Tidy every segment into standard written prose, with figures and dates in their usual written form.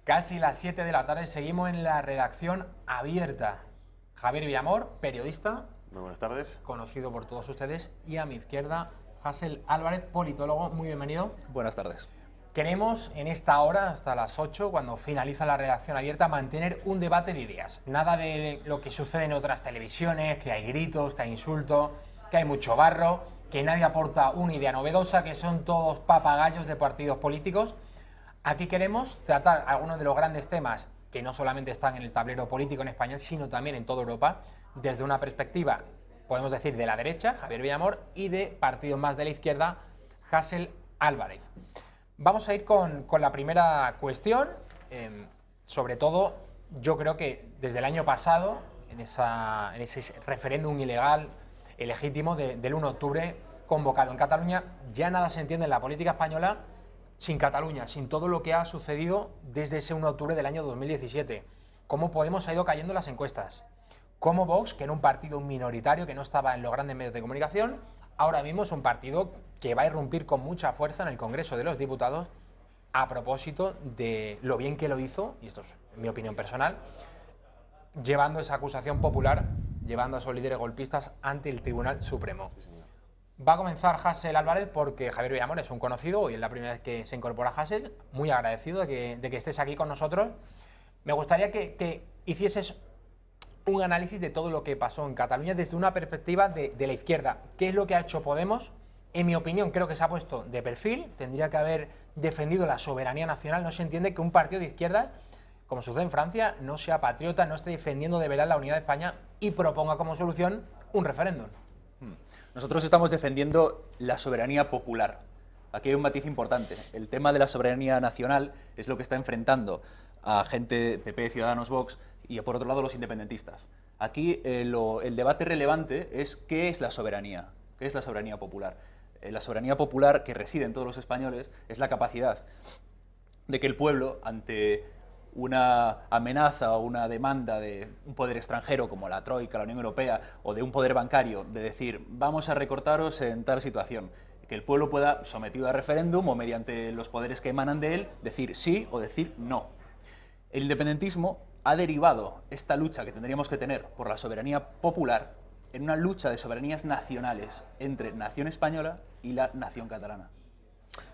Casi las 7 de la tarde, seguimos en la redacción abierta. Javier Villamor, periodista. Muy buenas tardes. Conocido por todos ustedes. Y a mi izquierda, Hasél Álvarez, politólogo. Muy bienvenido. Buenas tardes. Queremos en esta hora, hasta las 8, cuando finaliza la redacción abierta, mantener un debate de ideas. Nada de lo que sucede en otras televisiones, que hay gritos, que hay insultos, que hay mucho barro, que nadie aporta una idea novedosa, que son todos papagayos de partidos políticos. Aquí queremos tratar algunos de los grandes temas que no solamente están en el tablero político en España, sino también en toda Europa, desde una perspectiva, podemos decir, de la derecha, Javier Villamor, y de partidos más de la izquierda, Hasél Álvarez. Vamos a ir con la primera cuestión. Sobre todo, yo creo que desde el año pasado, en ese referéndum ilegal, ilegítimo, del 1 de octubre, convocado en Cataluña, ya nada se entiende en la política española sin Cataluña, sin todo lo que ha sucedido desde ese 1 de octubre del año 2017. Cómo Podemos ha ido cayendo las encuestas. Cómo Vox, que era un partido minoritario que no estaba en los grandes medios de comunicación, ahora mismo es un partido que va a irrumpir con mucha fuerza en el Congreso de los Diputados a propósito de lo bien que lo hizo, y esto es mi opinión personal, llevando esa acusación popular, llevando a esos líderes golpistas ante el Tribunal Supremo. Va a comenzar Hasél Álvarez porque Javier Villamor es un conocido y es la primera vez que se incorpora Hasél. Muy agradecido de que estés aquí con nosotros. Me gustaría que hicieses un análisis de todo lo que pasó en Cataluña desde una perspectiva de la izquierda. ¿Qué es lo que ha hecho Podemos? En mi opinión, creo que se ha puesto de perfil. Tendría que haber defendido la soberanía nacional. No se entiende que un partido de izquierda, como sucede en Francia, no sea patriota, no esté defendiendo de verdad la unidad de España y proponga como solución un referéndum. Nosotros estamos defendiendo la soberanía popular. Aquí hay un matiz importante. El tema de la soberanía nacional es lo que está enfrentando a gente PP, Ciudadanos, Vox y por otro lado los independentistas. Aquí el debate relevante es qué es la soberanía popular. La soberanía popular que reside en todos los españoles es la capacidad de que el pueblo, ante una amenaza o una demanda de un poder extranjero como la Troika, la Unión Europea, o de un poder bancario, de decir, vamos a recortaros en tal situación, que el pueblo pueda, sometido a referéndum o mediante los poderes que emanan de él, decir sí o decir no. El independentismo ha derivado esta lucha que tendríamos que tener por la soberanía popular en una lucha de soberanías nacionales entre nación española y la nación catalana.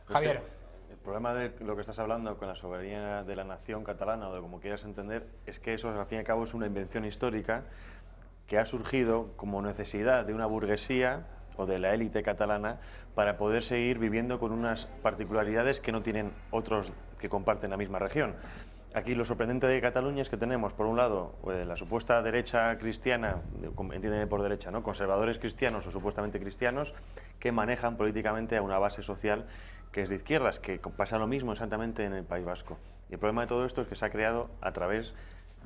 Javier. El problema de lo que estás hablando con la soberanía de la nación catalana o de como quieras entender es que eso al fin y al cabo es una invención histórica que ha surgido como necesidad de una burguesía o de la élite catalana para poder seguir viviendo con unas particularidades que no tienen otros que comparten la misma región. Aquí lo sorprendente de Cataluña es que tenemos, por un lado, la supuesta derecha cristiana, entiéndeme por derecha, ¿no? Conservadores cristianos o supuestamente cristianos que manejan políticamente a una base social que es de izquierdas, que pasa lo mismo exactamente en el País Vasco. Y el problema de todo esto es que se ha creado a través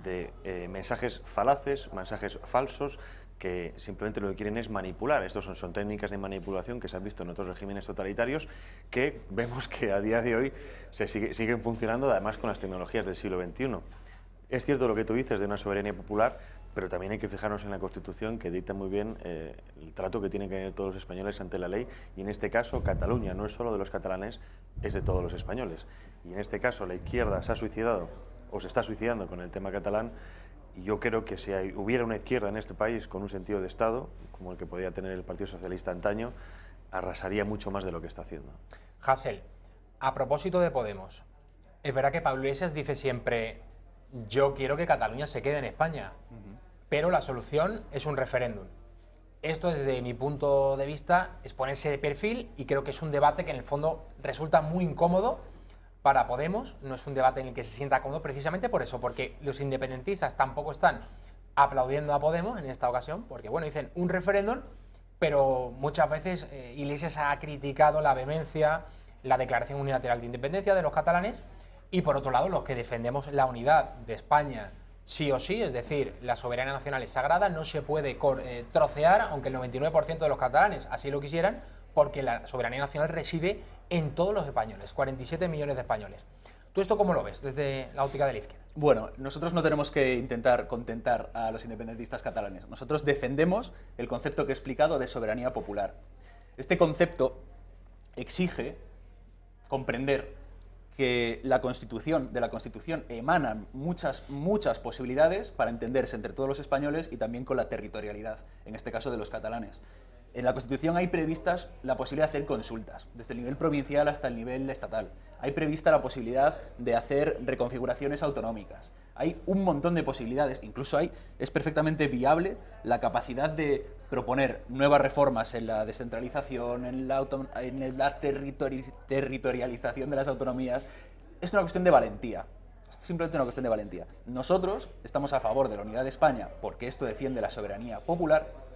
de mensajes falaces, mensajes falsos, que simplemente lo que quieren es manipular. Estos son técnicas de manipulación que se han visto en otros regímenes totalitarios que vemos que a día de hoy siguen funcionando, además con las tecnologías del siglo XXI. Es cierto lo que tú dices de una soberanía popular, pero también hay que fijarnos en la Constitución, que dicta muy bien el trato que tienen que tener todos los españoles ante la ley, y en este caso Cataluña no es solo de los catalanes, es de todos los españoles. Y en este caso la izquierda se ha suicidado o se está suicidando con el tema catalán. Y yo creo que si hubiera una izquierda en este país con un sentido de Estado, como el que podía tener el Partido Socialista antaño, arrasaría mucho más de lo que está haciendo. Hasél, a propósito de Podemos, es verdad que Pablo Iglesias dice siempre, yo quiero que Cataluña se quede en España, pero la solución es un referéndum. Esto, desde mi punto de vista, es ponerse de perfil y creo que es un debate que en el fondo resulta muy incómodo para Podemos. No es un debate en el que se sienta cómodo precisamente por eso, porque los independentistas tampoco están aplaudiendo a Podemos en esta ocasión, porque bueno, dicen un referéndum, pero muchas veces Iglesias ha criticado la vehemencia, la declaración unilateral de independencia de los catalanes, y por otro lado los que defendemos la unidad de España sí o sí, es decir, la soberanía nacional es sagrada, no se puede trocear, aunque el 99% de los catalanes así lo quisieran, porque la soberanía nacional reside en todos los españoles, 47 millones de españoles. ¿Tú esto cómo lo ves desde la óptica de la izquierda? Bueno, nosotros no tenemos que intentar contentar a los independentistas catalanes. Nosotros defendemos el concepto que he explicado de soberanía popular. Este concepto exige comprender que de la Constitución emanan muchas posibilidades para entenderse entre todos los españoles y también con la territorialidad, en este caso de los catalanes. En la Constitución hay previstas la posibilidad de hacer consultas, desde el nivel provincial hasta el nivel estatal. Hay prevista la posibilidad de hacer reconfiguraciones autonómicas. Hay un montón de posibilidades, incluso es perfectamente viable la capacidad de proponer nuevas reformas en la descentralización, en la territorialización de las autonomías. Es una cuestión de valentía. Simplemente una cuestión de valentía. Nosotros estamos a favor de la unidad de España porque esto defiende la soberanía popular.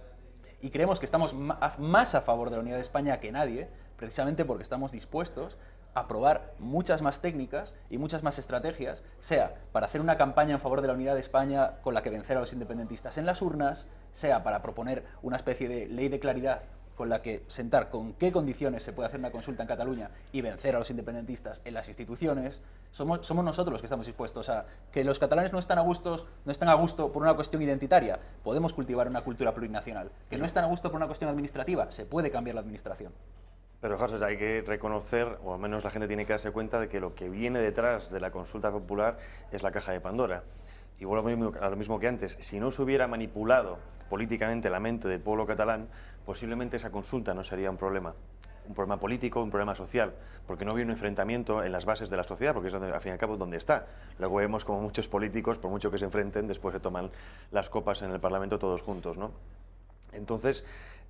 Y creemos que estamos más a favor de la unidad de España que nadie, precisamente porque estamos dispuestos a probar muchas más técnicas y muchas más estrategias, sea para hacer una campaña en favor de la unidad de España con la que vencer a los independentistas en las urnas, sea para proponer una especie de ley de claridad con la que sentar con qué condiciones se puede hacer una consulta en Cataluña y vencer a los independentistas en las instituciones. Somos nosotros los que estamos dispuestos a que los catalanes no están a gusto por una cuestión identitaria. Podemos cultivar una cultura plurinacional. Que no están a gusto por una cuestión administrativa. Se puede cambiar la administración. Pero, José, hay que reconocer, o al menos la gente tiene que darse cuenta de que lo que viene detrás de la consulta popular es la caja de Pandora. Y vuelvo a lo mismo que antes. Si no se hubiera manipulado políticamente la mente del pueblo catalán, posiblemente esa consulta no sería un problema político, un problema social, porque no había un enfrentamiento en las bases de la sociedad, porque es donde, al fin y al cabo, donde está. Luego vemos como muchos políticos, por mucho que se enfrenten, después se toman las copas en el Parlamento todos juntos, ¿no? Entonces,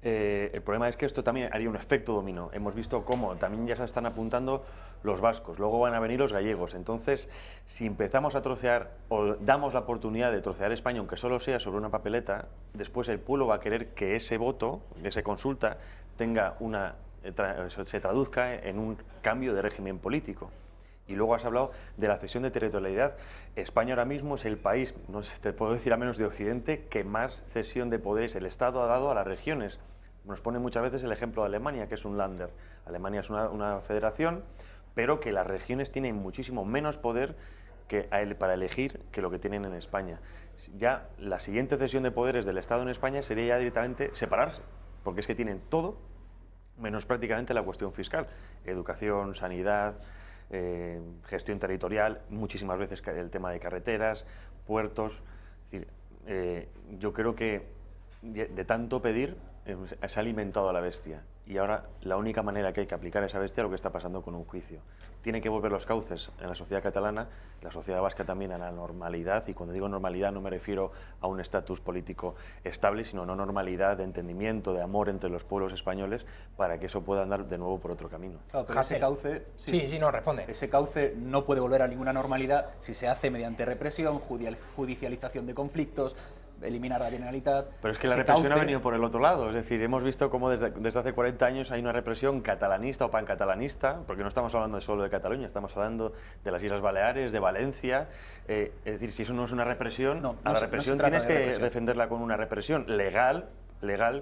el problema es que esto también haría un efecto dominó. Hemos visto cómo también ya se están apuntando los vascos, luego van a venir los gallegos. Entonces, si empezamos a trocear o damos la oportunidad de trocear España, aunque solo sea sobre una papeleta, después el pueblo va a querer que ese voto, que esa consulta, se traduzca en un cambio de régimen político. Y luego has hablado de la cesión de territorialidad. España ahora mismo es el país, no sé, te puedo decir a menos de Occidente, que más cesión de poderes el Estado ha dado a las regiones. Nos pone muchas veces el ejemplo de Alemania, que es un Länder. Alemania es una federación, pero que las regiones tienen muchísimo menos poder para elegir que lo que tienen en España. Ya la siguiente cesión de poderes del Estado en España sería ya directamente separarse, porque es que tienen todo, menos prácticamente la cuestión fiscal. Educación, sanidad, gestión territorial, muchísimas veces el tema de carreteras, puertos. Es decir, yo creo que de tanto pedir se ha alimentado a la bestia, y ahora la única manera que hay que aplicar a esa bestia es lo que está pasando con un juicio. Tiene que volver los cauces en la sociedad catalana, la sociedad vasca también, a la normalidad, y cuando digo normalidad no me refiero a un estatus político estable, sino una normalidad de entendimiento, de amor entre los pueblos españoles, para que eso pueda andar de nuevo por otro camino. Claro, pero ese cauce, responde. Ese cauce no puede volver a ninguna normalidad si se hace mediante represión, judicialización de conflictos, eliminar la Generalitat. Pero es que la represión ha venido por el otro lado, es decir, hemos visto cómo desde hace 40 años hay una represión catalanista o pancatalanista, porque no estamos hablando solo de Cataluña, estamos hablando de las Islas Baleares, de Valencia. Es decir, si eso no es una represión, a la represión tienes que defenderla con una represión legal,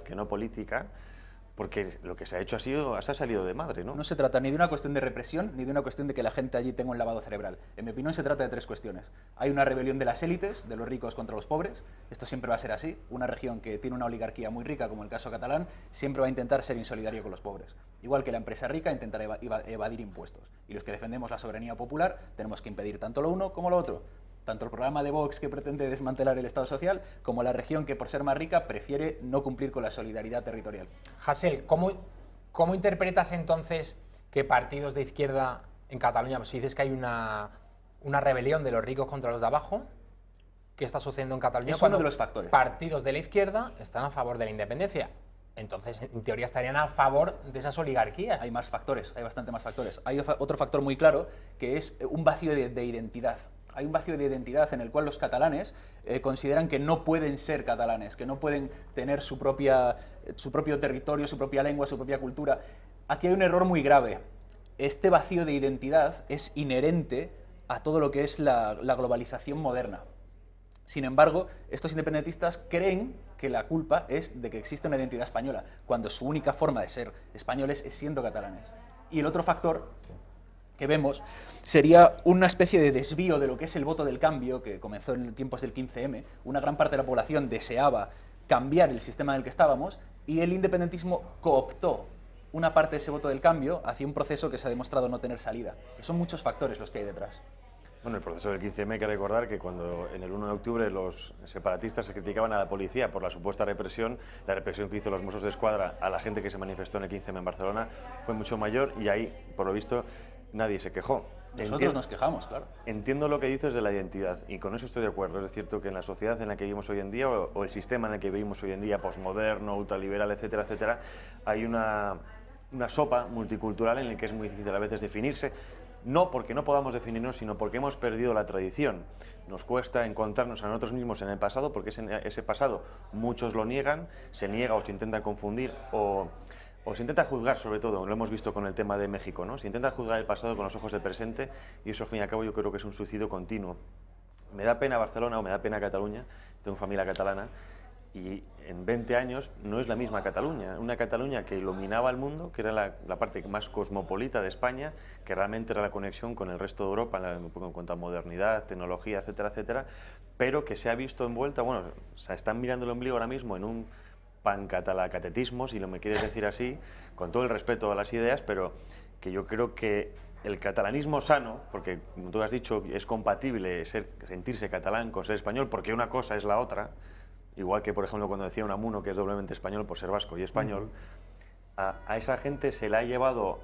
que no política, porque lo que se ha hecho se ha salido de madre, ¿no? No se trata ni de una cuestión de represión, ni de una cuestión de que la gente allí tenga un lavado cerebral. En mi opinión se trata de tres cuestiones. Hay una rebelión de las élites, de los ricos contra los pobres. Esto siempre va a ser así. Una región que tiene una oligarquía muy rica, como el caso catalán, siempre va a intentar ser insolidario con los pobres. Igual que la empresa rica intentará evadir impuestos. Y los que defendemos la soberanía popular tenemos que impedir tanto lo uno como lo otro. Tanto el programa de Vox, que pretende desmantelar el Estado social, como la región que, por ser más rica, prefiere no cumplir con la solidaridad territorial. Hasél, ¿cómo interpretas entonces que partidos de izquierda en Cataluña, pues si dices que hay una rebelión de los ricos contra los de abajo, ¿qué está sucediendo en Cataluña? Es uno de los factores. Partidos de la izquierda están a favor de la independencia. Entonces, en teoría, estarían a favor de esas oligarquías. Hay más factores, hay bastante más factores. Hay otro factor muy claro, que es un vacío de identidad. Hay un vacío de identidad en el cual los catalanes consideran que no pueden ser catalanes, que no pueden tener su propio territorio, su propia lengua, su propia cultura. Aquí hay un error muy grave. Este vacío de identidad es inherente a todo lo que es la globalización moderna. Sin embargo, estos independentistas creen que la culpa es de que existe una identidad española, cuando su única forma de ser españoles es siendo catalanes. Y el otro factor que vemos sería una especie de desvío de lo que es el voto del cambio, que comenzó en tiempos del 15M. Una gran parte de la población deseaba cambiar el sistema en el que estábamos, y el independentismo cooptó una parte de ese voto del cambio hacia un proceso que se ha demostrado no tener salida. Pero son muchos factores los que hay detrás. Bueno, el proceso del 15M hay que recordar que cuando en el 1 de octubre los separatistas se criticaban a la policía por la supuesta represión, la represión que hizo los Mossos d'Esquadra a la gente que se manifestó en el 15M en Barcelona fue mucho mayor y ahí, por lo visto, nadie se quejó. Nosotros nos quejamos, claro. Entiendo lo que dices de la identidad y con eso estoy de acuerdo. Es cierto que en la sociedad en la que vivimos hoy en día o el sistema en el que vivimos hoy en día, posmoderno, ultraliberal, etcétera, etcétera, hay una sopa multicultural en la que es muy difícil a veces definirse. No porque no podamos definirnos, sino porque hemos perdido la tradición. Nos cuesta encontrarnos a nosotros mismos en el pasado, porque ese pasado muchos lo niegan, se niega o se intenta confundir o se intenta juzgar, sobre todo, lo hemos visto con el tema de México, ¿no? Se intenta juzgar el pasado con los ojos del presente y eso, al fin y al cabo, yo creo que es un suicidio continuo. Me da pena Barcelona o me da pena Cataluña, tengo familia catalana, y en 20 años no es la misma Cataluña, una Cataluña que iluminaba al mundo, que era la parte más cosmopolita de España, que realmente era la conexión con el resto de Europa en cuanto a modernidad, tecnología, etcétera, etcétera, pero que se ha visto envuelta, bueno, o sea, están mirando el ombligo ahora mismo en un pancatalacatetismo, si lo me quieres decir así, con todo el respeto a las ideas, pero que yo creo que el catalanismo sano, porque como tú has dicho, es compatible sentirse catalán con ser español, porque una cosa es la otra, igual que, por ejemplo, cuando decía Unamuno que es doblemente español por ser vasco y español, a esa gente se la ha llevado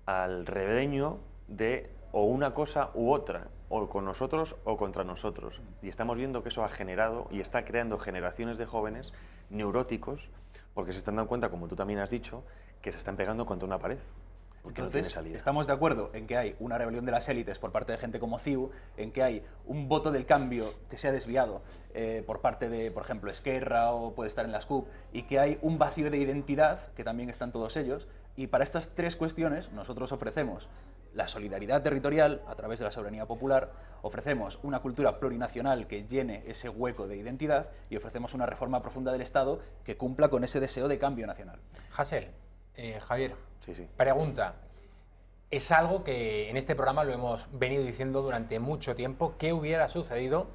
al rebeño de o una cosa u otra, o con nosotros o contra nosotros. Y estamos viendo que eso ha generado y está creando generaciones de jóvenes neuróticos, porque se están dando cuenta, como tú también has dicho, que se están pegando contra una pared. Porque no tiene salida. Estamos de acuerdo en que hay una rebelión de las élites por parte de gente como CiU, en que hay un voto del cambio que se ha desviado por parte de, por ejemplo, Esquerra o puede estar en las CUP, y que hay un vacío de identidad, que también están todos ellos, y para estas tres cuestiones nosotros ofrecemos la solidaridad territorial a través de la soberanía popular, ofrecemos una cultura plurinacional que llene ese hueco de identidad y ofrecemos una reforma profunda del Estado que cumpla con ese deseo de cambio nacional. Hasél, Javier, Sí. pregunta. Es algo que en este programa lo hemos venido diciendo durante mucho tiempo. ¿Qué hubiera sucedido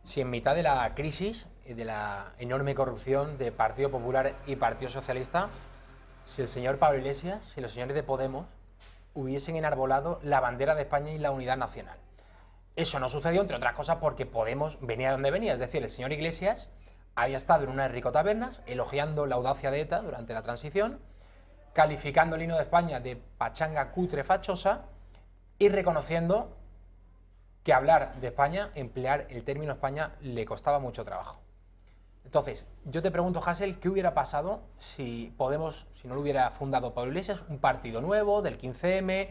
si en mitad de la crisis y de la enorme corrupción de Partido Popular y Partido Socialista, si el señor Pablo Iglesias, si los señores de Podemos hubiesen enarbolado la bandera de España y la unidad nacional? Eso no sucedió, entre otras cosas, porque Podemos venía de donde venía. Es decir, el señor Iglesias había estado en una Enrico Tabernas elogiando la audacia de ETA durante la transición, calificando el himno de España de pachanga cutre fachosa y reconociendo que hablar de España, emplear el término España, le costaba mucho trabajo. Entonces, yo te pregunto, Hasél, ¿qué hubiera pasado si Podemos, si no lo hubiera fundado Pablo Iglesias, un partido nuevo, del 15M,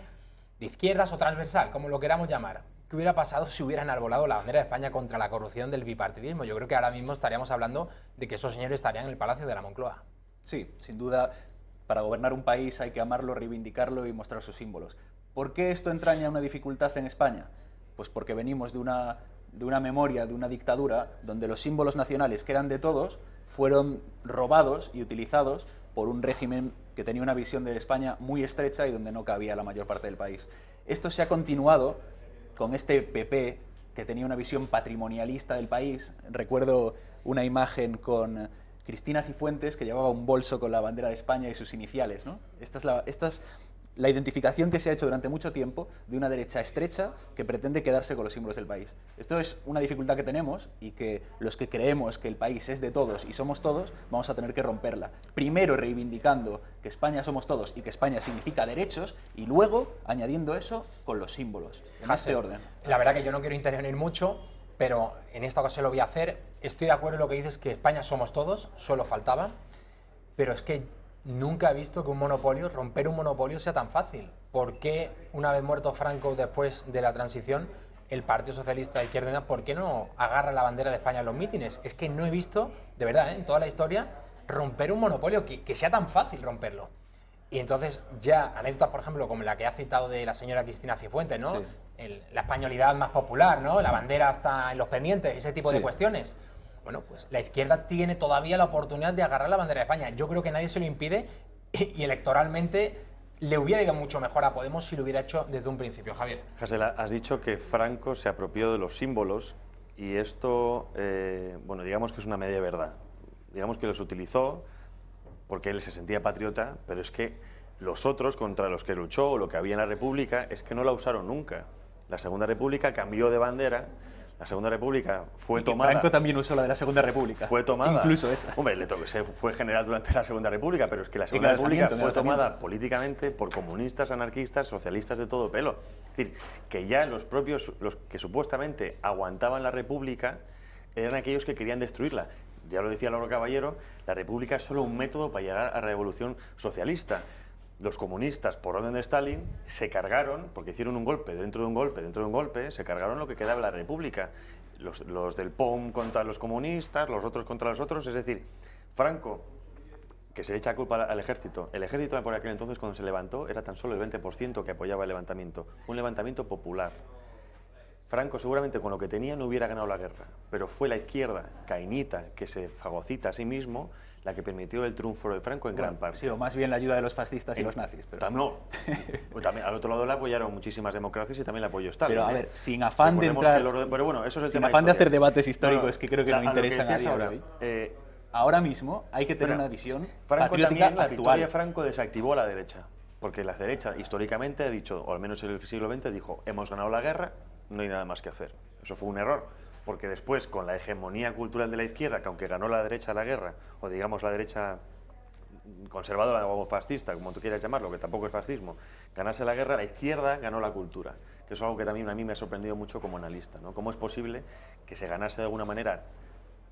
de izquierdas o transversal, como lo queramos llamar? ¿Qué hubiera pasado si hubieran arbolado la bandera de España contra la corrupción del bipartidismo? Yo creo que ahora mismo estaríamos hablando de que esos señores estarían en el Palacio de la Moncloa. Sí, sin duda. Para gobernar un país hay que amarlo, reivindicarlo y mostrar sus símbolos. ¿Por qué esto entraña una dificultad en España? Pues porque venimos de una memoria, de una dictadura, donde los símbolos nacionales, que eran de todos, fueron robados y utilizados por un régimen que tenía una visión de España muy estrecha y donde no cabía la mayor parte del país. Esto se ha continuado con este PP, que tenía una visión patrimonialista del país. Recuerdo una imagen con Cristina Cifuentes, que llevaba un bolso con la bandera de España y sus iniciales, ¿no? Esta es la identificación que se ha hecho durante mucho tiempo de una derecha estrecha que pretende quedarse con los símbolos del país. Esto es una dificultad que tenemos y que los que creemos que el país es de todos y somos todos, vamos a tener que romperla. Primero reivindicando que España somos todos y que España significa derechos, y luego añadiendo eso con los símbolos, en este orden. La verdad que yo no quiero intervenir mucho, pero en esta ocasión lo voy a hacer. Estoy de acuerdo en lo que dices, que España somos todos, solo faltaba, pero es que nunca he visto que romper un monopolio sea tan fácil. ¿Por qué, una vez muerto Franco, después de la transición, el Partido Socialista de Izquierda Unida, por qué no agarra la bandera de España en los mítines? Es que no he visto, de verdad, en toda la historia, romper un monopolio, que sea tan fácil romperlo. Y entonces ya anécdotas, por ejemplo, como la que ha citado de la señora Cristina Cifuentes, ¿no? Sí. La españolidad más popular, ¿no? La bandera está en los pendientes, ese tipo de Sí. cuestiones. Bueno, pues la izquierda tiene todavía la oportunidad de agarrar la bandera de España. Yo creo que nadie se lo impide y electoralmente le hubiera ido mucho mejor a Podemos si lo hubiera hecho desde un principio. Javier. Hasél, has dicho que Franco se apropió de los símbolos y esto, bueno, digamos que es una media verdad. Digamos que los utilizó porque él se sentía patriota, pero es que Los otros contra los que luchó, o lo que había en la República, es que no la usaron nunca. La Segunda República cambió de bandera. La Segunda República fue tomada... Franco también usó la de la Segunda República. Fue tomada. Incluso esa. Hombre, fue general durante la Segunda República, pero es que la Segunda República fue tomada políticamente por comunistas, anarquistas, socialistas de todo pelo. Es decir, que ya los que supuestamente aguantaban la República, eran aquellos que querían destruirla. Ya lo decía Lauro Caballero, la República es solo un método para llegar a la revolución socialista. Los comunistas, por orden de Stalin, se cargaron, porque hicieron un golpe dentro de un golpe, dentro de un golpe, se cargaron lo que quedaba de la República. Los del POM contra los comunistas, los otros contra los otros, es decir, Franco, que se le echa culpa al ejército. El ejército por aquel entonces, cuando se levantó, era tan solo el 20% que apoyaba el levantamiento. Fue un levantamiento popular. Franco seguramente con lo que tenía no hubiera ganado la guerra, pero fue la izquierda cainita que se fagocita a sí mismo la que permitió el triunfo de Franco en gran parte. Sí, o más bien la ayuda de los fascistas y los nazis. Pero... También, al otro lado le apoyaron muchísimas democracias y también le apoyó Stalin. Pero a ver, sin afán de entrar... Pero bueno, eso es el sin tema afán de historia. hacer debates históricos que creo que no interesan a día ahora, de hoy. Ahora mismo hay que tener una visión Franco patriótica también, la actual. victoria de Franco desactivó a la derecha, porque la derecha históricamente ha dicho, o al menos en el siglo XX, dijo, hemos ganado la guerra, no hay nada más que hacer. Eso fue un error, porque después, con la hegemonía cultural de la izquierda, que aunque ganó la derecha la guerra, o digamos la derecha conservadora o fascista, como tú quieras llamarlo, que tampoco es fascismo, ganarse la guerra, la izquierda ganó la cultura, que es algo que también a mí me ha sorprendido mucho como analista, ¿no? ¿Cómo es posible que se ganase de alguna manera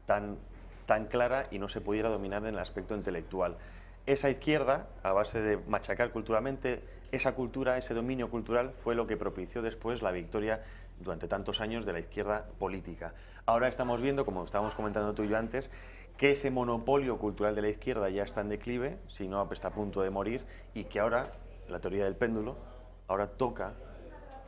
tan clara y no se pudiera dominar en el aspecto intelectual? Esa izquierda, a base de machacar culturalmente, esa cultura, ese dominio cultural, fue lo que propició después la victoria durante tantos años de la izquierda política. Ahora estamos viendo, como estábamos comentando tú y yo antes, que ese monopolio cultural de la izquierda ya está en declive, si no está a punto de morir, y que ahora, la teoría del péndulo, ahora toca,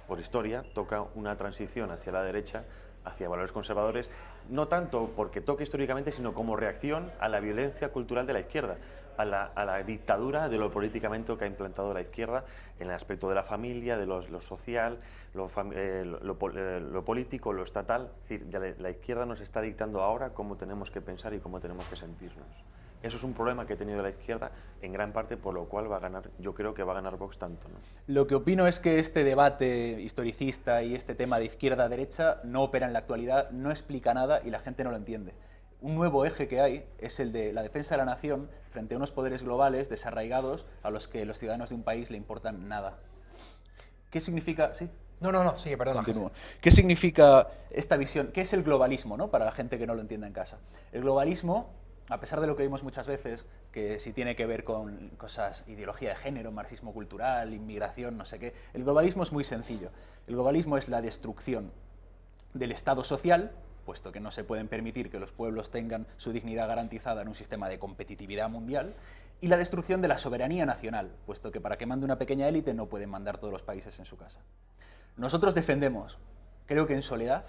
por historia, toca una transición hacia la derecha, hacia valores conservadores, no tanto porque toque históricamente, sino como reacción a la violencia cultural de la izquierda, a la dictadura de lo políticamente que ha implantado la izquierda en el aspecto de la familia, de lo social, lo político, lo estatal. Es decir, ya la izquierda nos está dictando ahora cómo tenemos que pensar y cómo tenemos que sentirnos. Eso es un problema que ha tenido la izquierda, en gran parte por lo cual va a ganar, yo creo que va a ganar Vox tanto, ¿no? Lo que opino es que este debate historicista y este tema de izquierda-derecha no opera en la actualidad, no explica nada y la gente no lo entiende. Un nuevo eje que hay es el de la defensa de la nación frente a unos poderes globales desarraigados a los que los ciudadanos de un país le importan nada. ¿Qué significa...? ¿Sí? No, sigue, perdona. Continúo. ¿Qué significa esta visión? ¿Qué es el globalismo, ¿no? Para la gente que no lo entienda en casa? El globalismo, a pesar de lo que vimos muchas veces, que si tiene que ver con cosas, ideología de género, marxismo cultural, inmigración, no sé qué, el globalismo es muy sencillo. El globalismo es la destrucción del Estado social, puesto que no se pueden permitir que los pueblos tengan su dignidad garantizada en un sistema de competitividad mundial, y la destrucción de la soberanía nacional, puesto que para que mande una pequeña élite no pueden mandar todos los países en su casa. Nosotros defendemos, creo que en soledad,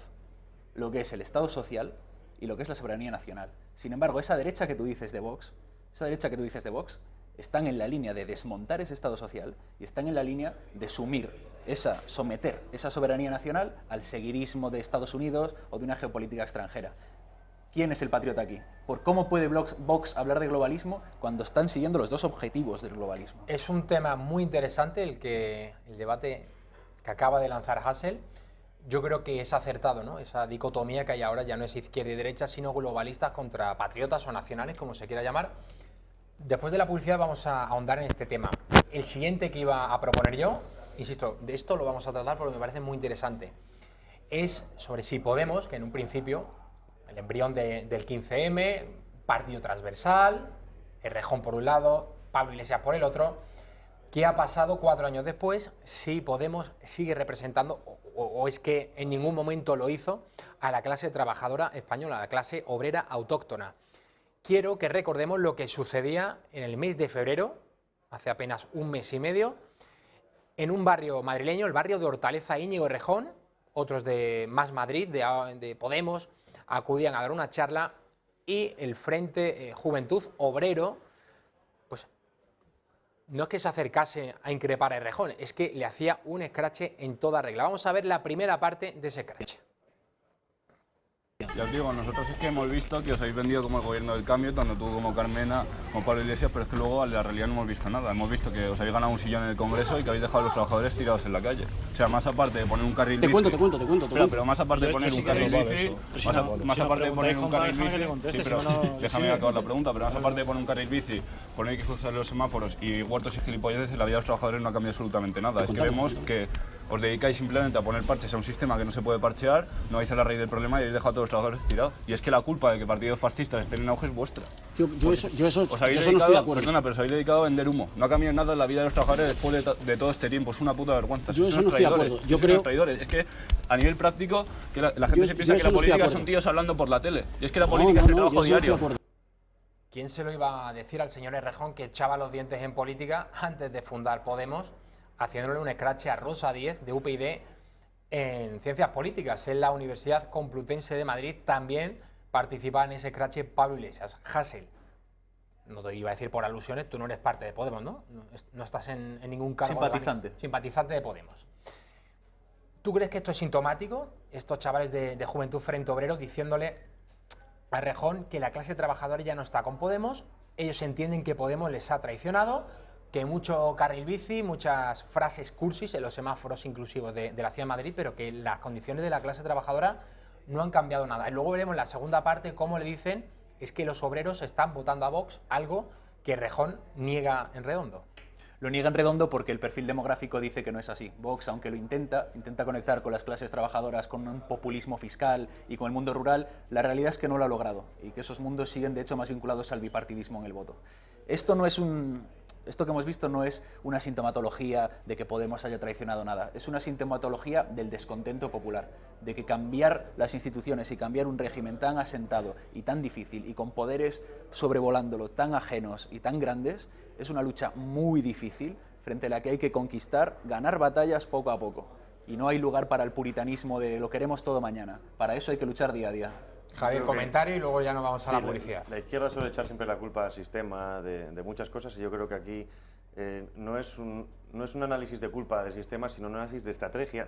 lo que es el Estado social y lo que es la soberanía nacional. Sin embargo, esa derecha que tú dices de Vox, están en la línea de desmontar ese Estado social y están en la línea de someter esa soberanía nacional al seguidismo de Estados Unidos o de una geopolítica extranjera. ¿Quién es el patriota aquí? ¿Por cómo puede Vox hablar de globalismo cuando están siguiendo los dos objetivos del globalismo? Es un tema muy interesante el debate que acaba de lanzar Hassel. Yo creo que es acertado, ¿no? Esa dicotomía que hay ahora ya no es izquierda y derecha, sino globalistas contra patriotas o nacionales, como se quiera llamar. Después de la publicidad vamos a ahondar en este tema. El siguiente que iba a proponer yo, insisto, de esto lo vamos a tratar porque me parece muy interesante, es sobre si Podemos, que en un principio, el embrión del 15M, partido transversal, Errejón por un lado, Pablo Iglesias por el otro, ¿qué ha pasado 4 años después? Si Podemos sigue representando, o es que en ningún momento lo hizo, a la clase trabajadora española, a la clase obrera autóctona. Quiero que recordemos lo que sucedía en el mes de febrero, hace apenas un mes y medio, en un barrio madrileño, el barrio de Hortaleza, Íñigo Errejón, otros de Más Madrid, de Podemos, acudían a dar una charla y el Frente Juventud Obrero, pues no es que se acercase a increpar a Errejón, es que le hacía un escrache en toda regla. Vamos a ver la primera parte de ese escrache. Ya os digo, nosotros es que hemos visto que os habéis vendido como el gobierno del cambio, tanto tú como Carmena, como Pablo Iglesias, pero es que luego en la realidad no hemos visto nada. Hemos visto que os habéis ganado un sillón en el Congreso y que habéis dejado a los trabajadores tirados en la calle. O sea, más aparte de poner un carril bici... Te cuento. Pero más aparte de poner un carril bici... Más aparte de poner un carril bici... Sí, pero déjame acabar la pregunta, pero más aparte de poner un carril bici, poner que usar los semáforos y huertos y gilipolleces, en la vida de los trabajadores no ha cambiado absolutamente nada. Es que vemos que os dedicáis simplemente a poner parches a un sistema que no se puede parchear, no vais a la raíz del problema y habéis dejado a todos los trabajadores tirados. Y es que la culpa de que partidos fascistas estén en auge es vuestra. Yo eso no estoy de acuerdo. Perdona, pero os habéis dedicado a vender humo. No ha cambiado nada en la vida de los trabajadores después de todo este tiempo. Es una puta vergüenza. Yo eso no estoy de acuerdo. Yo creo... traidores. Es que a nivel práctico, que la gente se piensa que la política son tíos hablando por la tele. Y es que la política es el trabajo diario. ¿Quién se lo iba a decir al señor Errejón que echaba los dientes en política antes de fundar Podemos, haciéndole un escrache a Rosa Díez de UPyD en Ciencias Políticas? En la Universidad Complutense de Madrid también participa en ese escrache Pablo Iglesias. Hasél, no te iba a decir por alusiones, tú no eres parte de Podemos, ¿no? No estás en ningún cargo. Simpatizante de Podemos. ¿Tú crees que esto es sintomático? Estos chavales de Juventud Frente Obrero diciéndole a Errejón que la clase trabajadora ya no está con Podemos, ellos entienden que Podemos les ha traicionado, que mucho carril bici, muchas frases cursis en los semáforos inclusivos de la Ciudad de Madrid, pero que las condiciones de la clase trabajadora no han cambiado nada. Y luego veremos en la segunda parte cómo le dicen es que los obreros están votando a Vox, algo que Errejón niega en redondo. Lo niega en redondo porque el perfil demográfico dice que no es así. Vox, aunque lo intenta conectar con las clases trabajadoras, con un populismo fiscal y con el mundo rural, la realidad es que no lo ha logrado y que esos mundos siguen de hecho más vinculados al bipartidismo en el voto. Esto que hemos visto no es una sintomatología de que Podemos haya traicionado nada, es una sintomatología del descontento popular, de que cambiar las instituciones y cambiar un régimen tan asentado y tan difícil y con poderes sobrevolándolo tan ajenos y tan grandes es una lucha muy difícil frente a la que hay que conquistar, ganar batallas poco a poco. Y no hay lugar para el puritanismo de lo queremos todo mañana, para eso hay que luchar día a día. Javier, comentario y luego ya nos vamos a la publicidad. La izquierda suele echar siempre la culpa al sistema de muchas cosas y yo creo que aquí no es un análisis de culpa del sistema, sino un análisis de estrategia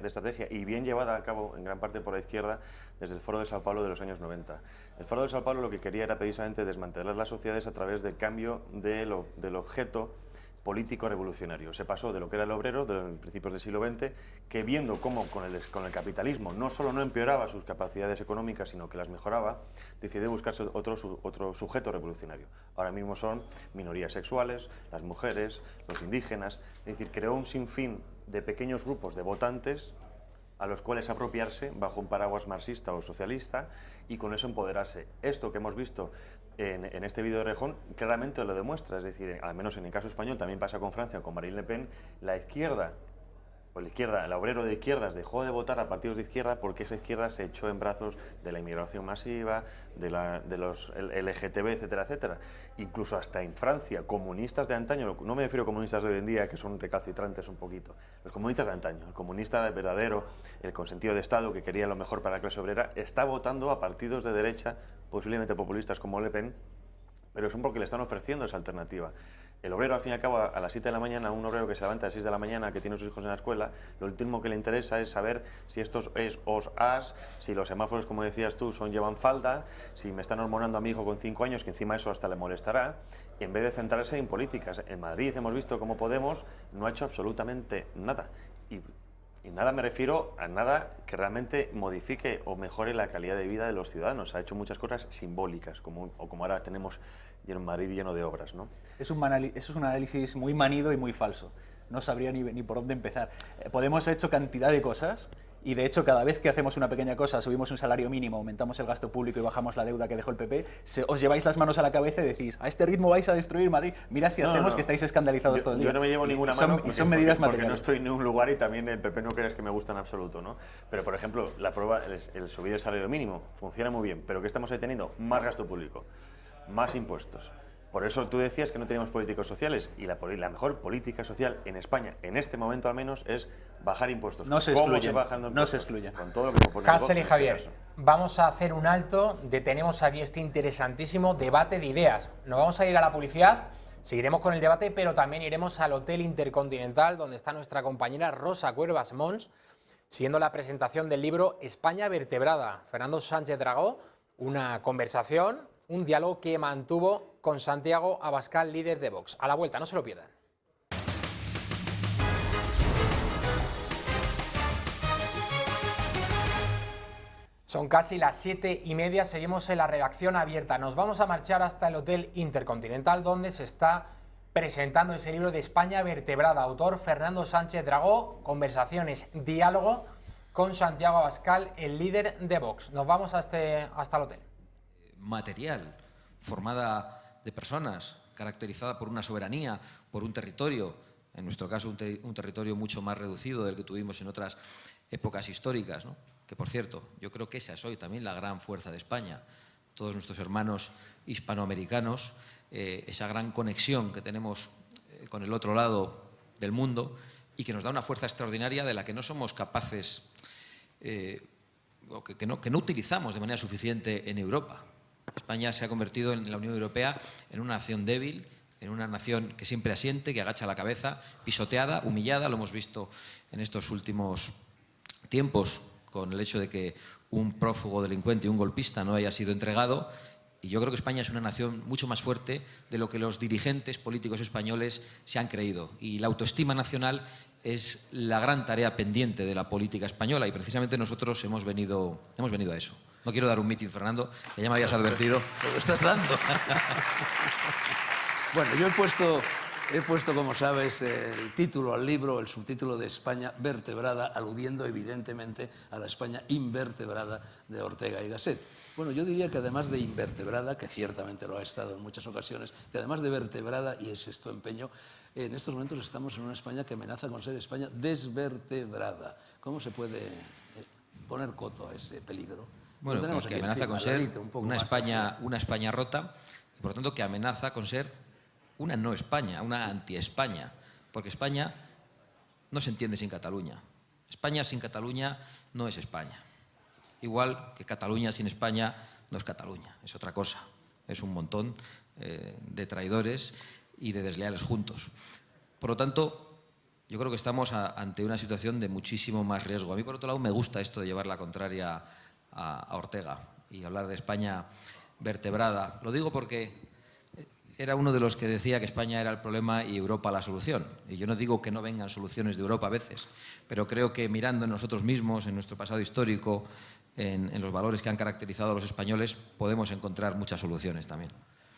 y bien llevada a cabo en gran parte por la izquierda desde el Foro de Sao Paulo de los años 90. El Foro de Sao Paulo lo que quería era precisamente desmantelar las sociedades a través del cambio del objeto político revolucionario. Se pasó de lo que era el obrero de los principios del siglo XX, que viendo cómo con el capitalismo no solo no empeoraba sus capacidades económicas, sino que las mejoraba, decidió buscarse otro sujeto revolucionario. Ahora mismo son minorías sexuales, las mujeres, los indígenas, es decir, creó un sinfín de pequeños grupos de votantes a los cuales apropiarse bajo un paraguas marxista o socialista y con eso empoderarse. Esto que hemos visto en este vídeo de Errejón claramente lo demuestra, es decir, al menos en el caso español, también pasa con Francia, con Marine Le Pen, la izquierda, el obrero de izquierdas dejó de votar a partidos de izquierda porque esa izquierda se echó en brazos de la inmigración masiva, de los LGTB, etcétera, etcétera. Incluso hasta en Francia, comunistas de antaño, no me refiero a comunistas de hoy en día que son recalcitrantes un poquito, los comunistas de antaño, el comunista verdadero, el consentido de Estado que quería lo mejor para la clase obrera, está votando a partidos de derecha, posiblemente populistas como Le Pen, pero son porque le están ofreciendo esa alternativa. El obrero, al fin y al cabo, a las 7 de la mañana, un obrero que se levanta a las 6 de la mañana, que tiene a sus hijos en la escuela, lo último que le interesa es saber si estos es os as, si los semáforos, como decías tú, llevan falda, si me están hormonando a mi hijo con 5 años, que encima eso hasta le molestará, en vez de centrarse en políticas. En Madrid hemos visto cómo Podemos no ha hecho absolutamente nada. Y nada me refiero a nada que realmente modifique o mejore la calidad de vida de los ciudadanos. Ha hecho muchas cosas simbólicas, como ahora tenemos en Madrid lleno de obras, ¿no? Eso es un análisis muy manido y muy falso. No sabría ni por dónde empezar. Podemos ha hecho cantidad de cosas y de hecho cada vez que hacemos una pequeña cosa, subimos un salario mínimo, aumentamos el gasto público y bajamos la deuda que dejó el PP, os lleváis las manos a la cabeza y decís, a este ritmo vais a destruir Madrid. Mira si hacemos que estáis escandalizados todo el día. Yo no me llevo ninguna mano y son medidas materiales. Porque no estoy en ningún lugar y también el PP no crees que me gusta en absoluto, ¿no? Pero por ejemplo, la prueba, el subir el salario mínimo funciona muy bien, pero ¿qué estamos ahí teniendo? Más gasto público, más impuestos. Por eso tú decías que no teníamos políticos sociales y la mejor política social en España, en este momento al menos, es bajar impuestos. No se excluyen. No se excluyen. Con todo lo que propone Hasél y Javier, vamos a hacer un alto. Detenemos aquí este interesantísimo debate de ideas. Nos vamos a ir a la publicidad, seguiremos con el debate, pero también iremos al Hotel Intercontinental, donde está nuestra compañera Rosa Cuervas Mons, siguiendo la presentación del libro España vertebrada. Fernando Sánchez Dragó Una conversación, un diálogo que mantuvo con Santiago Abascal, líder de Vox. A la vuelta, no se lo pierdan. Son casi las 7:30, seguimos en la redacción abierta. Nos vamos a marchar hasta el Hotel Intercontinental, donde se está presentando ese libro de España vertebrada, autor Fernando Sánchez Dragó, conversaciones, diálogo con Santiago Abascal, el líder de Vox. Nos vamos hasta el hotel. Material, formada de personas, caracterizada por una soberanía, por un territorio, en nuestro caso un territorio mucho más reducido del que tuvimos en otras épocas históricas, ¿no? Que, por cierto, yo creo que esa es hoy también la gran fuerza de España. Todos nuestros hermanos hispanoamericanos, esa gran conexión que tenemos con el otro lado del mundo y que nos da una fuerza extraordinaria de la que no somos capaces, o que no utilizamos de manera suficiente en Europa. España se ha convertido en la Unión Europea en una nación débil, en una nación que siempre asiente, que agacha la cabeza, pisoteada, humillada. Lo hemos visto en estos últimos tiempos con el hecho de que un prófugo delincuente y un golpista no haya sido entregado. Y yo creo que España es una nación mucho más fuerte de lo que los dirigentes políticos españoles se han creído. Y la autoestima nacional es la gran tarea pendiente de la política española y precisamente nosotros hemos venido a eso. No quiero dar un mitin, Fernando, que ya me habías advertido. Lo estás dando. Bueno, yo he puesto, como sabes, el título al libro, el subtítulo de España vertebrada, aludiendo evidentemente a la España invertebrada de Ortega y Gasset. Bueno, yo diría que además de invertebrada, que ciertamente lo ha estado en muchas ocasiones, que además de vertebrada, y es esto empeño, en estos momentos estamos en una España que amenaza con ser España desvertebrada. ¿Cómo se puede poner coto a ese peligro? Bueno, que amenaza con ser una España rota y por lo tanto que amenaza con ser una no España, una anti-España, porque España no se entiende sin Cataluña. España sin Cataluña no es España. Igual que Cataluña sin España no es Cataluña, es otra cosa. Es un montón de traidores y de desleales juntos. Por lo tanto, yo creo que estamos ante una situación de muchísimo más riesgo. A mí, por otro lado, me gusta esto de llevar la contraria a Ortega y hablar de España vertebrada. Lo digo porque era uno de los que decía que España era el problema y Europa la solución. Y yo no digo que no vengan soluciones de Europa a veces, pero creo que mirando en nosotros mismos, en nuestro pasado histórico, en los valores que han caracterizado a los españoles, podemos encontrar muchas soluciones también.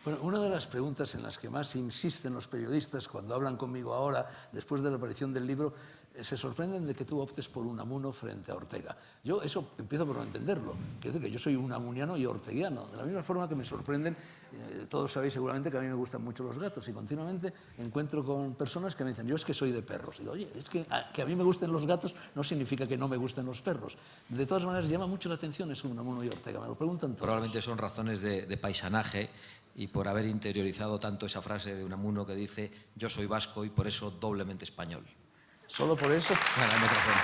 Bueno, una de las preguntas en las que más insisten los periodistas cuando hablan conmigo ahora, después de la aparición del libro, se sorprenden de que tú optes por Unamuno frente a Ortega. Yo eso empiezo por no entenderlo. Quiero decir que yo soy unamuniano y orteguiano. De la misma forma que me sorprenden, todos sabéis seguramente que a mí me gustan mucho los gatos y continuamente encuentro con personas que me dicen, yo es que soy de perros. Digo, oye, es que a mí me gusten los gatos no significa que no me gusten los perros. De todas maneras, llama mucho la atención eso Unamuno y Ortega. Me lo preguntan todos. Probablemente son razones de paisanaje y por haber interiorizado tanto esa frase de Unamuno que dice yo soy vasco y por eso doblemente español. ¿Solo por eso? Bueno, hay otra forma.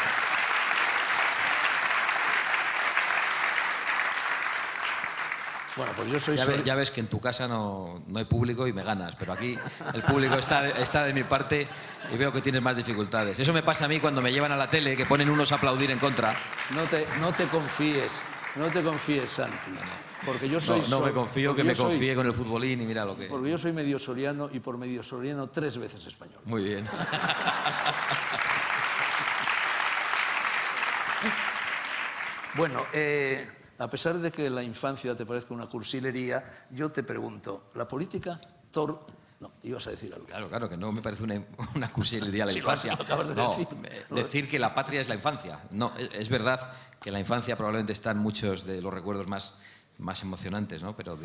Bueno, pues yo soy... Ya ves que en tu casa no hay público y me ganas, pero aquí el público está de mi parte y veo que tienes más dificultades. Eso me pasa a mí cuando me llevan a la tele, que ponen unos a aplaudir en contra. No te confíes, Santi. Porque yo soy... No me confío, que me confíe con el futbolín y mira lo que... Porque yo soy medio soriano y por medio soriano 3 veces español. Muy bien. Bueno, a pesar de que la infancia te parezca una cursilería, yo te pregunto, ¿la política No, ibas a decir algo. Claro, que no me parece una cursilería la infancia. Lo acabas de decir. Decir que la patria es la infancia. No, es verdad que la infancia probablemente están muchos de los recuerdos más emocionantes, ¿no? Pero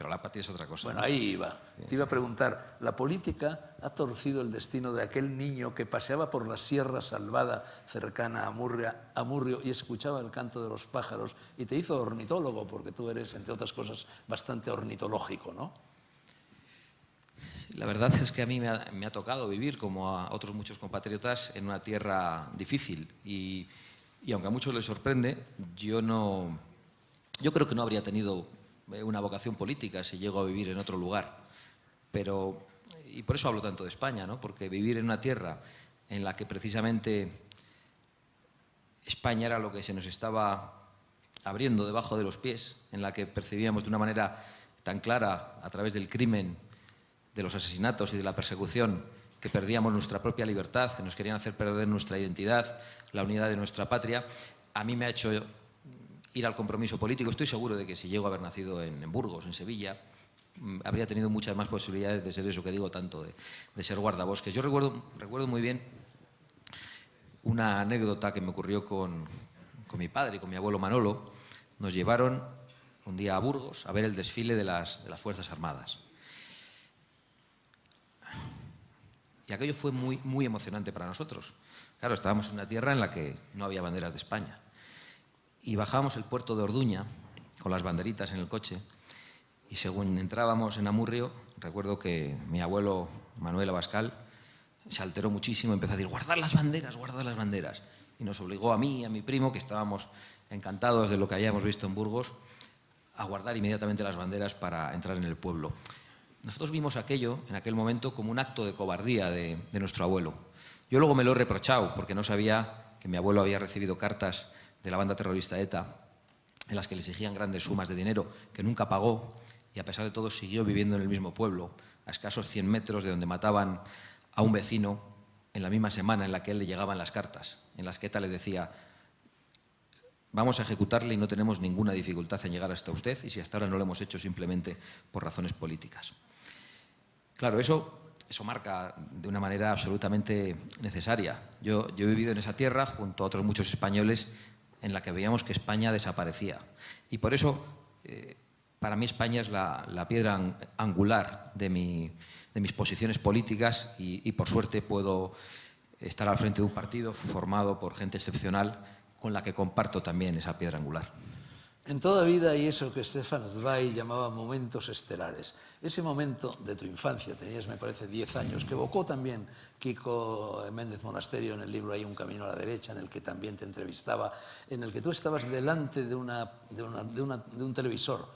la patria es otra cosa. Bueno, ahí iba. Te iba a preguntar, ¿la política ha torcido el destino de aquel niño que paseaba por la Sierra Salvada cercana a Amurrio y escuchaba el canto de los pájaros y te hizo ornitólogo, porque tú eres, entre otras cosas, bastante ornitológico, ¿no? La verdad es que a mí me ha tocado vivir, como a otros muchos compatriotas, en una tierra difícil y aunque a muchos les sorprende, yo creo que no habría tenido una vocación política si llego a vivir en otro lugar. Y por eso hablo tanto de España, ¿no? Porque vivir en una tierra en la que precisamente España era lo que se nos estaba abriendo debajo de los pies, en la que percibíamos de una manera tan clara, a través del crimen, de los asesinatos y de la persecución, que perdíamos nuestra propia libertad, que nos querían hacer perder nuestra identidad, la unidad de nuestra patria, a mí me ha hecho ir al compromiso político. Estoy seguro de que si llego a haber nacido en Burgos, en Sevilla, habría tenido muchas más posibilidades de ser eso que digo tanto, de ser guardabosques. Yo recuerdo muy bien una anécdota que me ocurrió con mi padre y con mi abuelo Manolo. Nos llevaron un día a Burgos a ver el desfile de las Fuerzas Armadas. Y aquello fue muy, muy emocionante para nosotros. Claro, estábamos en una tierra en la que no había banderas de España. Y bajábamos el puerto de Orduña con las banderitas en el coche, y según entrábamos en Amurrio, recuerdo que mi abuelo Manuel Abascal se alteró muchísimo, empezó a decir: guardad las banderas, guardad las banderas. Y nos obligó a mí y a mi primo, que estábamos encantados de lo que habíamos visto en Burgos, a guardar inmediatamente las banderas para entrar en el pueblo. Nosotros vimos aquello en aquel momento como un acto de cobardía de nuestro abuelo. Yo luego me lo he reprochado, porque no sabía que mi abuelo había recibido cartas de la banda terrorista ETA en las que le exigían grandes sumas de dinero que nunca pagó, y a pesar de todo siguió viviendo en el mismo pueblo, a escasos 100 metros de donde mataban a un vecino en la misma semana en la que a él le llegaban las cartas, en las que ETA le decía: vamos a ejecutarle y no tenemos ninguna dificultad en llegar hasta usted, y si hasta ahora no lo hemos hecho simplemente por razones políticas. Claro, eso marca de una manera absolutamente necesaria. Yo he vivido en esa tierra junto a otros muchos españoles en la que veíamos que España desaparecía. Y por eso, para mí, España es la piedra angular de mis posiciones políticas, y por suerte puedo estar al frente de un partido formado por gente excepcional con la que comparto también esa piedra angular. En toda vida hay eso que Stefan Zweig llamaba momentos estelares. Ese momento de tu infancia, tenías, me parece, 10 años, que evocó también Kiko Méndez Monasterio en el libro Hay un camino a la derecha, en el que también te entrevistaba, en el que tú estabas delante de un televisor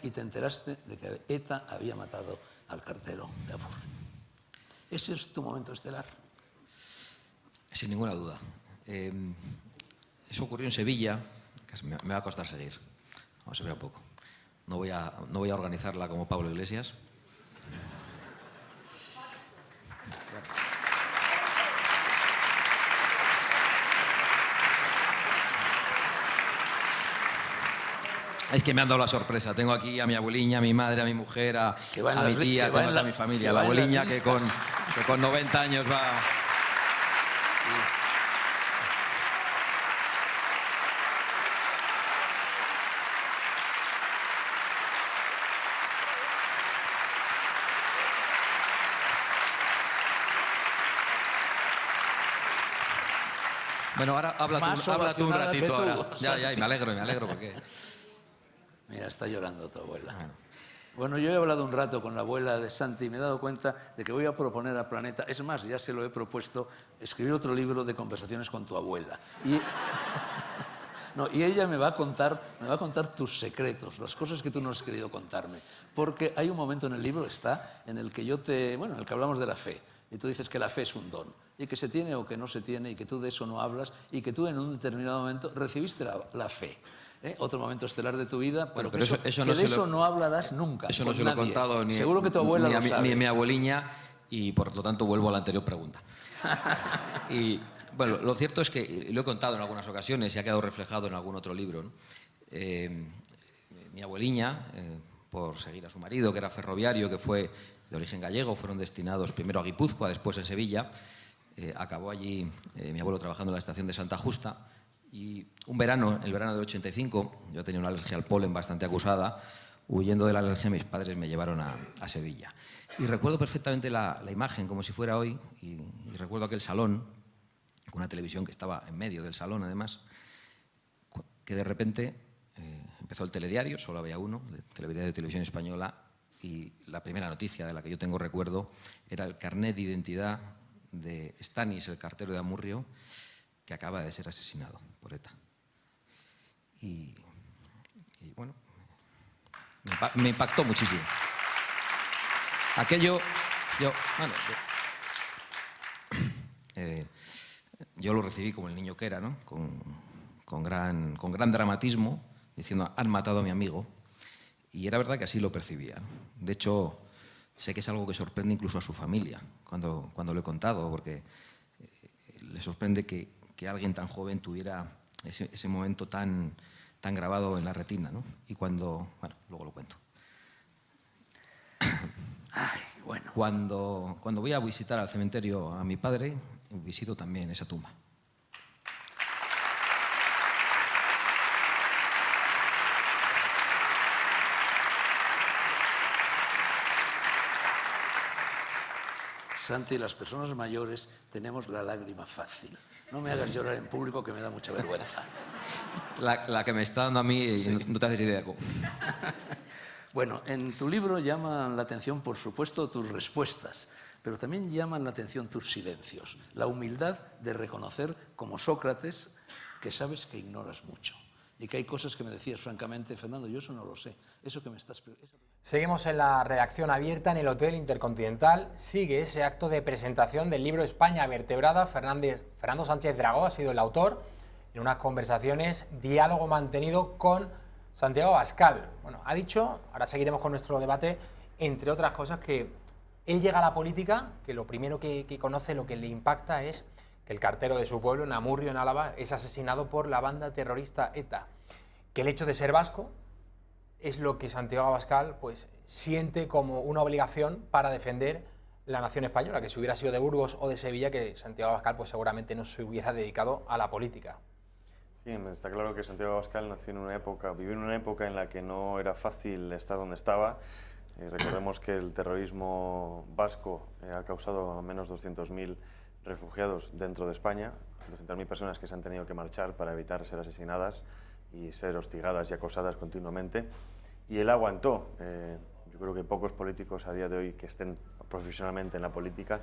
y te enteraste de que ETA había matado al cartero de Amurrio. ¿Ese es tu momento estelar? Sin ninguna duda. Eso ocurrió en Sevilla. Me va a costar seguir, vamos a ver un poco. No voy a organizarla como Pablo Iglesias. Es que me han dado la sorpresa. Tengo aquí a mi abueliña, a mi madre, a mi mujer, a mi tía, tengo a toda mi familia. La abueliña que con 90 años va... Bueno, ahora habla tú un ratito. Ahora. Ya, y me alegro porque... Mira, está llorando tu abuela. Bueno, yo he hablado un rato con la abuela de Santi y me he dado cuenta de que voy a proponer al Planeta, es más, ya se lo he propuesto, escribir otro libro de conversaciones con tu abuela. Y ella me va a contar tus secretos, las cosas que tú no has querido contarme. Porque hay un momento en el libro, en el que en el que hablamos de la fe. Y tú dices que la fe es un don, y que se tiene o que no se tiene, y que tú de eso no hablas, y que tú en un determinado momento recibiste la fe. Otro momento estelar de tu vida, pero que de eso no hablarás nunca. Eso no se lo he contado Seguro que tu abuela lo sabe. Ni a mi abueliña, y por lo tanto vuelvo a la anterior pregunta. Y bueno, lo cierto es que lo he contado en algunas ocasiones y ha quedado reflejado en algún otro libro, ¿no? Mi abueliña, por seguir a su marido, que era ferroviario, que fue de origen gallego, fueron destinados primero a Guipúzcoa, después en Sevilla. Acabó allí mi abuelo trabajando en la estación de Santa Justa, y el verano del 85, yo tenía una alergia al polen bastante acusada. Huyendo de la alergia, mis padres me llevaron a Sevilla. Y recuerdo perfectamente la imagen, como si fuera hoy, y recuerdo aquel salón, con una televisión que estaba en medio del salón, además, que de repente empezó el telediario, solo había uno, el telediario de Televisión Española, y la primera noticia de la que yo tengo recuerdo era el carnet de identidad de Stanis, el cartero de Amurrio, que acaba de ser asesinado por ETA. Y bueno, me impactó muchísimo. Aquello, yo lo recibí como el niño que era, ¿no? Con gran dramatismo, diciendo, han matado a mi amigo. Y era verdad que así lo percibía, ¿no? De hecho, sé que es algo que sorprende incluso a su familia cuando lo he contado, porque le sorprende que alguien tan joven tuviera ese momento tan grabado en la retina, ¿no? Y bueno, luego lo cuento. Ay, bueno. Cuando voy a visitar al cementerio a mi padre, visito también esa tumba. Santi, las personas mayores tenemos la lágrima fácil. No me hagas llorar en público, que me da mucha vergüenza. La que me está dando a mí, sí. No te haces idea. Bueno, en tu libro llaman la atención, por supuesto, tus respuestas, pero también llaman la atención tus silencios. La humildad de reconocer, como Sócrates, que sabes que ignoras mucho. Y que hay cosas que me decías francamente, Fernando, yo eso no lo sé. Eso que me estás... Seguimos en la redacción abierta en el Hotel Intercontinental. Sigue ese acto de presentación del libro España vertebrada. Fernando Sánchez Dragó ha sido el autor, en unas conversaciones, diálogo mantenido con Santiago Abascal. Bueno, ha dicho, ahora seguiremos con nuestro debate, entre otras cosas, que él llega a la política, que lo primero que conoce, lo que le impacta es que el cartero de su pueblo, en Amurrio, en Álava, es asesinado por la banda terrorista ETA. Que el hecho de ser vasco es lo que Santiago Abascal pues, siente como una obligación para defender la nación española, que si hubiera sido de Burgos o de Sevilla, que Santiago Abascal pues, seguramente no se hubiera dedicado a la política. Sí, está claro que Santiago Abascal nació en una época, vivió en una época en la que no era fácil estar donde estaba. Recordemos que el terrorismo vasco ha causado al menos 200.000 refugiados dentro de España, 200.000 personas que se han tenido que marchar para evitar ser asesinadas y ser hostigadas y acosadas continuamente. Y él aguantó. Yo creo que pocos políticos a día de hoy que estén profesionalmente en la política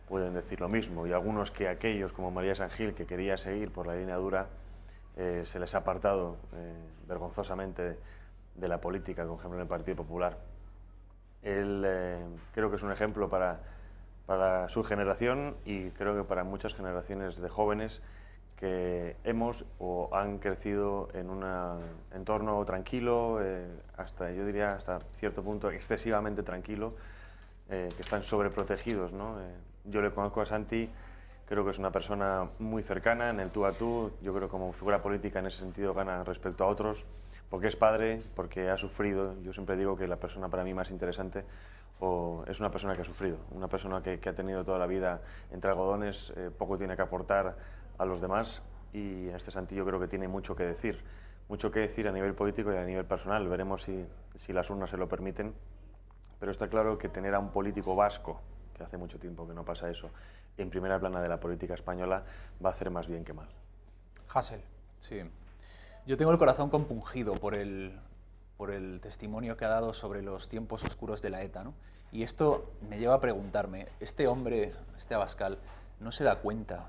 pueden decir lo mismo. Y algunos que aquellos, como María San Gil, que quería seguir por la línea dura, se les ha apartado vergonzosamente de la política, por ejemplo en el Partido Popular. Él creo que es un ejemplo para su generación y creo que para muchas generaciones de jóvenes que hemos o han crecido en un entorno tranquilo, yo diría hasta cierto punto excesivamente tranquilo, que están sobreprotegidos, ¿no? Yo le conozco a Santi, creo que es una persona muy cercana en el tú a tú. Yo creo que como figura política en ese sentido gana respecto a otros, porque es padre, porque ha sufrido. Yo siempre digo que la persona para mí más interesante es una persona que ha sufrido, una persona que ha tenido toda la vida entre algodones, poco tiene que aportar a los demás, y en este sentido creo que tiene mucho que decir a nivel político y a nivel personal. Veremos si las urnas se lo permiten, pero está claro que tener a un político vasco, que hace mucho tiempo que no pasa eso, en primera plana de la política española, va a hacer más bien que mal. Hasél. Sí. Yo tengo el corazón compungido por el testimonio que ha dado sobre los tiempos oscuros de la ETA, ¿no? Y esto me lleva a preguntarme, este hombre, este Abascal, ¿no se da cuenta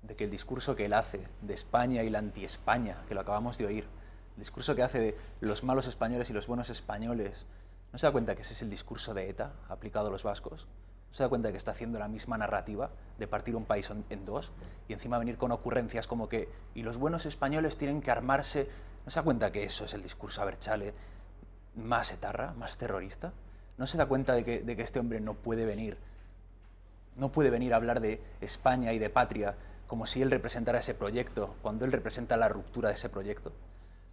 de que el discurso que él hace de España y la anti-España, que lo acabamos de oír, el discurso que hace de los malos españoles y los buenos españoles, ¿no se da cuenta que ese es el discurso de ETA aplicado a los vascos? ¿No se da cuenta que está haciendo la misma narrativa de partir un país en dos y encima venir con ocurrencias como que y los buenos españoles tienen que armarse? ¿No se da cuenta que eso es el discurso Abertzale más etarra, más terrorista? ¿No se da cuenta de que este hombre no puede venir a hablar de España y de patria como si él representara ese proyecto, cuando él representa la ruptura de ese proyecto?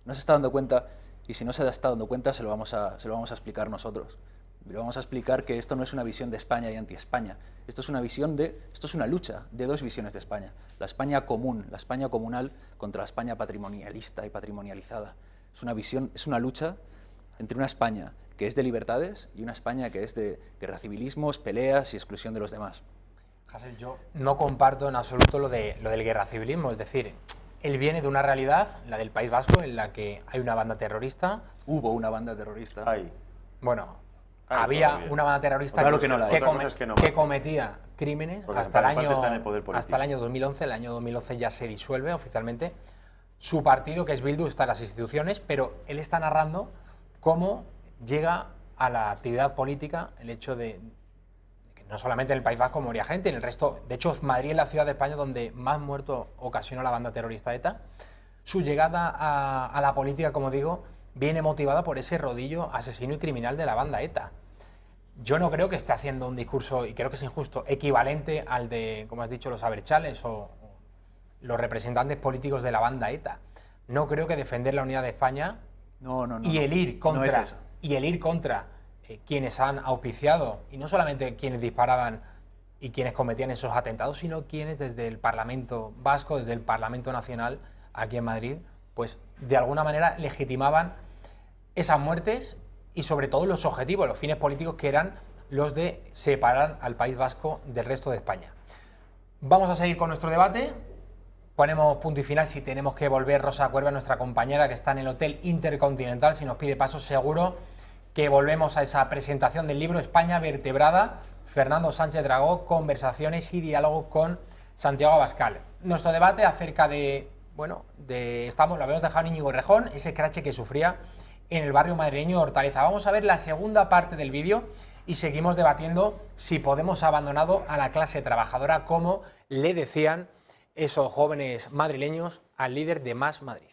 ¿No se está dando cuenta? Y si no se está dando cuenta, se lo vamos a explicar nosotros. Le vamos a explicar que esto no es una visión de España y anti-España. Esto es una lucha de dos visiones de España. La España común, la España comunal contra la España patrimonialista y patrimonializada. Es una lucha entre una España que es de libertades y una España que es de guerra civilismos, peleas y exclusión de los demás. Hasél, yo no comparto en absoluto lo del guerra civilismo, es decir, él viene de una realidad, la del País Vasco, en la que hay una banda terrorista. Hubo una banda terrorista. Hay. Bueno, había una banda terrorista que cometía crímenes hasta el año 2011. El año 2011 ya se disuelve oficialmente su partido, que es Bildu, está en las instituciones, pero él está narrando cómo llega a la actividad política el hecho de que no solamente en el País Vasco moría gente, en el resto, de hecho Madrid es la ciudad de España donde más muertos ocasionó la banda terrorista ETA. su llegada a la política, como digo, viene motivada por ese rodillo asesino y criminal de la banda ETA. Yo no creo que esté haciendo un discurso, y creo que es injusto, equivalente al de, como has dicho, los abertzales o los representantes políticos de la banda ETA. No creo que defender la unidad de España y el ir contra quienes han auspiciado, y no solamente quienes disparaban y quienes cometían esos atentados, sino quienes desde el Parlamento Vasco, desde el Parlamento Nacional, aquí en Madrid, pues de alguna manera legitimaban esas muertes y sobre todo los objetivos, los fines políticos que eran los de separar al País Vasco del resto de España. Vamos a seguir con nuestro debate. Ponemos punto y final. Si tenemos que volver, Rosa Cuerva, nuestra compañera que está en el Hotel Intercontinental, si nos pide paso, seguro que volvemos a esa presentación del libro España vertebrada, Fernando Sánchez Dragó, conversaciones y diálogo con Santiago Abascal. Nuestro debate acerca de, bueno, lo habíamos dejado en Íñigo Errejón, ese crache que sufría en el barrio madrileño de Hortaleza. Vamos a ver la segunda parte del vídeo y seguimos debatiendo si Podemos ha abandonado a la clase trabajadora, como le decían esos jóvenes madrileños al líder de Más Madrid.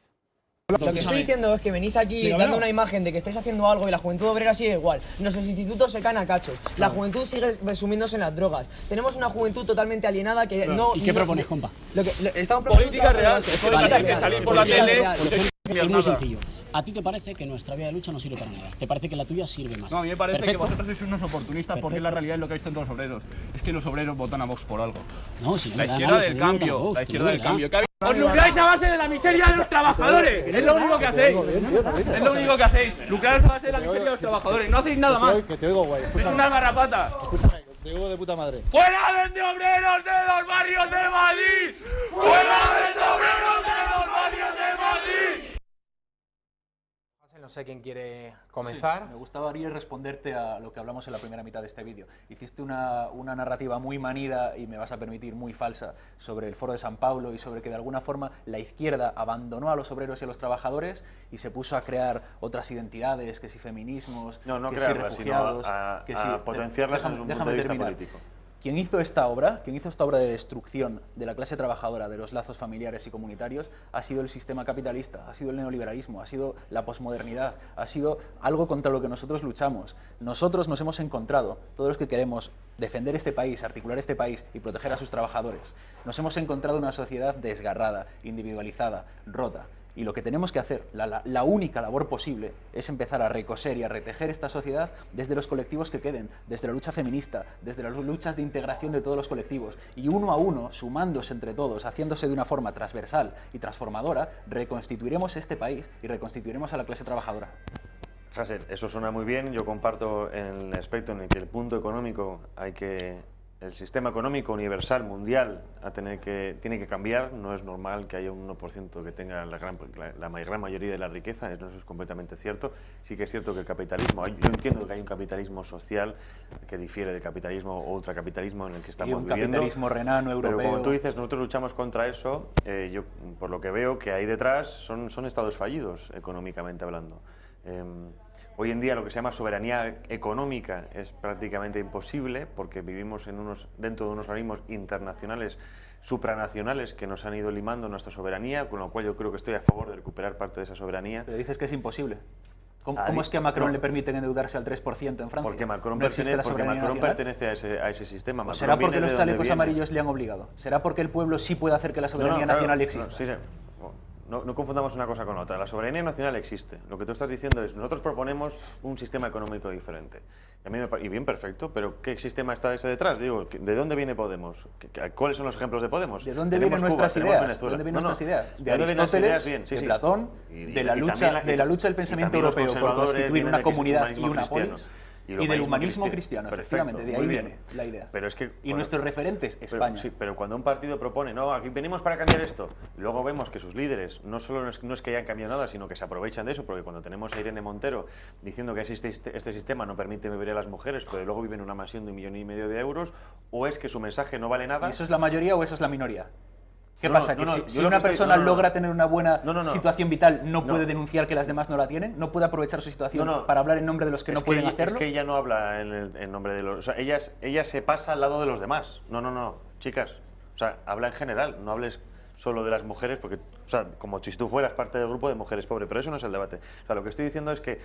Lo que estoy diciendo es que venís aquí dando una imagen de que estáis haciendo algo y la juventud obrera sigue igual. Nuestros institutos se caen a cachos. La juventud sigue resumiéndose en las drogas. Tenemos una juventud totalmente alienada que no... ¿Y qué propones, compa? Estamos política real, es salir por la tele... Es muy sencillo. ¿A ti te parece que nuestra vía de lucha no sirve para nada? ¿Te parece que la tuya sirve más? No, a mí me parece que vosotros sois unos oportunistas. Porque la realidad es lo que hay en todos los obreros. Es que los obreros votan a Vox por algo. No, si no, la izquierda del cambio, la izquierda del cambio. Os lucráis a base de la miseria de los trabajadores. Es lo único que hacéis. Es lo único que hacéis. Lucraros a base de la miseria de los trabajadores. No hacéis nada más. Que te oigo, guay. Es una garrapata. Escúchame, te oigo de puta madre. ¡Fuera de obreros de los barrios de Madrid! ¡Fuera de obreros de los barrios de Madrid! No sé quién quiere comenzar. Sí, me gustaría responderte a lo que hablamos en la primera mitad de este vídeo. Hiciste una narrativa muy manida y me vas a permitir muy falsa sobre el Foro de San Pablo y sobre que de alguna forma la izquierda abandonó a los obreros y a los trabajadores y se puso a crear otras identidades, que si feminismos, que si refugiados, sino a potenciarlas desde un punto de vista político. Quien hizo esta obra de destrucción de la clase trabajadora, de los lazos familiares y comunitarios, ha sido el sistema capitalista, ha sido el neoliberalismo, ha sido la posmodernidad, ha sido algo contra lo que nosotros luchamos. Nosotros nos hemos encontrado, todos los que queremos defender este país, articular este país y proteger a sus trabajadores, nos hemos encontrado una sociedad desgarrada, individualizada, rota. Y lo que tenemos que hacer, la única labor posible, es empezar a recoser y a retejer esta sociedad desde los colectivos que queden, desde la lucha feminista, desde las luchas de integración de todos los colectivos. Y uno a uno, sumándose entre todos, haciéndose de una forma transversal y transformadora, reconstituiremos este país y reconstituiremos a la clase trabajadora. Hasél, eso suena muy bien. Yo comparto en el aspecto en el que el punto económico el sistema económico universal, mundial, tiene que cambiar. No es normal que haya un 1% que tenga la gran mayoría de la riqueza, eso es completamente cierto. Sí que es cierto que el capitalismo, yo entiendo que hay un capitalismo social que difiere del capitalismo o ultracapitalismo en el que estamos viviendo. Y un capitalismo renano, europeo. Pero como tú dices, nosotros luchamos contra eso. Yo, por lo que veo que hay detrás, son estados fallidos, económicamente hablando. Hoy en día lo que se llama soberanía económica es prácticamente imposible porque vivimos dentro de unos organismos internacionales, supranacionales, que nos han ido limando nuestra soberanía, con lo cual yo creo que estoy a favor de recuperar parte de esa soberanía. Pero dices que es imposible. ¿Cómo es que a Macron le permiten endeudarse al 3% en Francia? Porque Macron pertenece a ese sistema. ¿O será porque los chalecos amarillos le han obligado? ¿Será porque el pueblo sí puede hacer que la soberanía nacional exista? No confundamos una cosa con otra. La soberanía nacional existe. Lo que tú estás diciendo es, nosotros proponemos un sistema económico diferente. Y bien, perfecto, pero ¿qué sistema está ese detrás? Digo, ¿de dónde viene Podemos? ¿Cuáles son los ejemplos de Podemos? ¿De dónde vienen nuestras ideas? ¿De dónde vienen nuestras ideas? De Aristóteles, de Platón, de la lucha del pensamiento europeo por constituir una comunidad y una polis. Y del humanismo cristiano, efectivamente, de ahí viene la idea. Pero es que y nuestros referentes, España. Pero cuando un partido propone, no, aquí venimos para cambiar esto, y luego vemos que sus líderes no solo no es que hayan cambiado nada, sino que se aprovechan de eso, porque cuando tenemos a Irene Montero diciendo que este sistema no permite vivir a las mujeres, pero luego viven en una mansión de 1,5 millones de euros, o es que su mensaje no vale nada. ¿Y eso es la mayoría o eso es la minoría? ¿Qué pasa? Si una persona logra tener una buena situación vital, ¿no puede denunciar que las demás no la tienen? ¿No puede aprovechar su situación para hablar en nombre de los que no pueden hacerlo? Es que ella no habla en nombre de los... O sea, ella se pasa al lado de los demás. No, chicas. O sea, habla en general, no hables... solo de las mujeres, porque, o sea, como si tú fueras parte del grupo de mujeres pobres, pero eso no es el debate. O sea, lo que estoy diciendo es que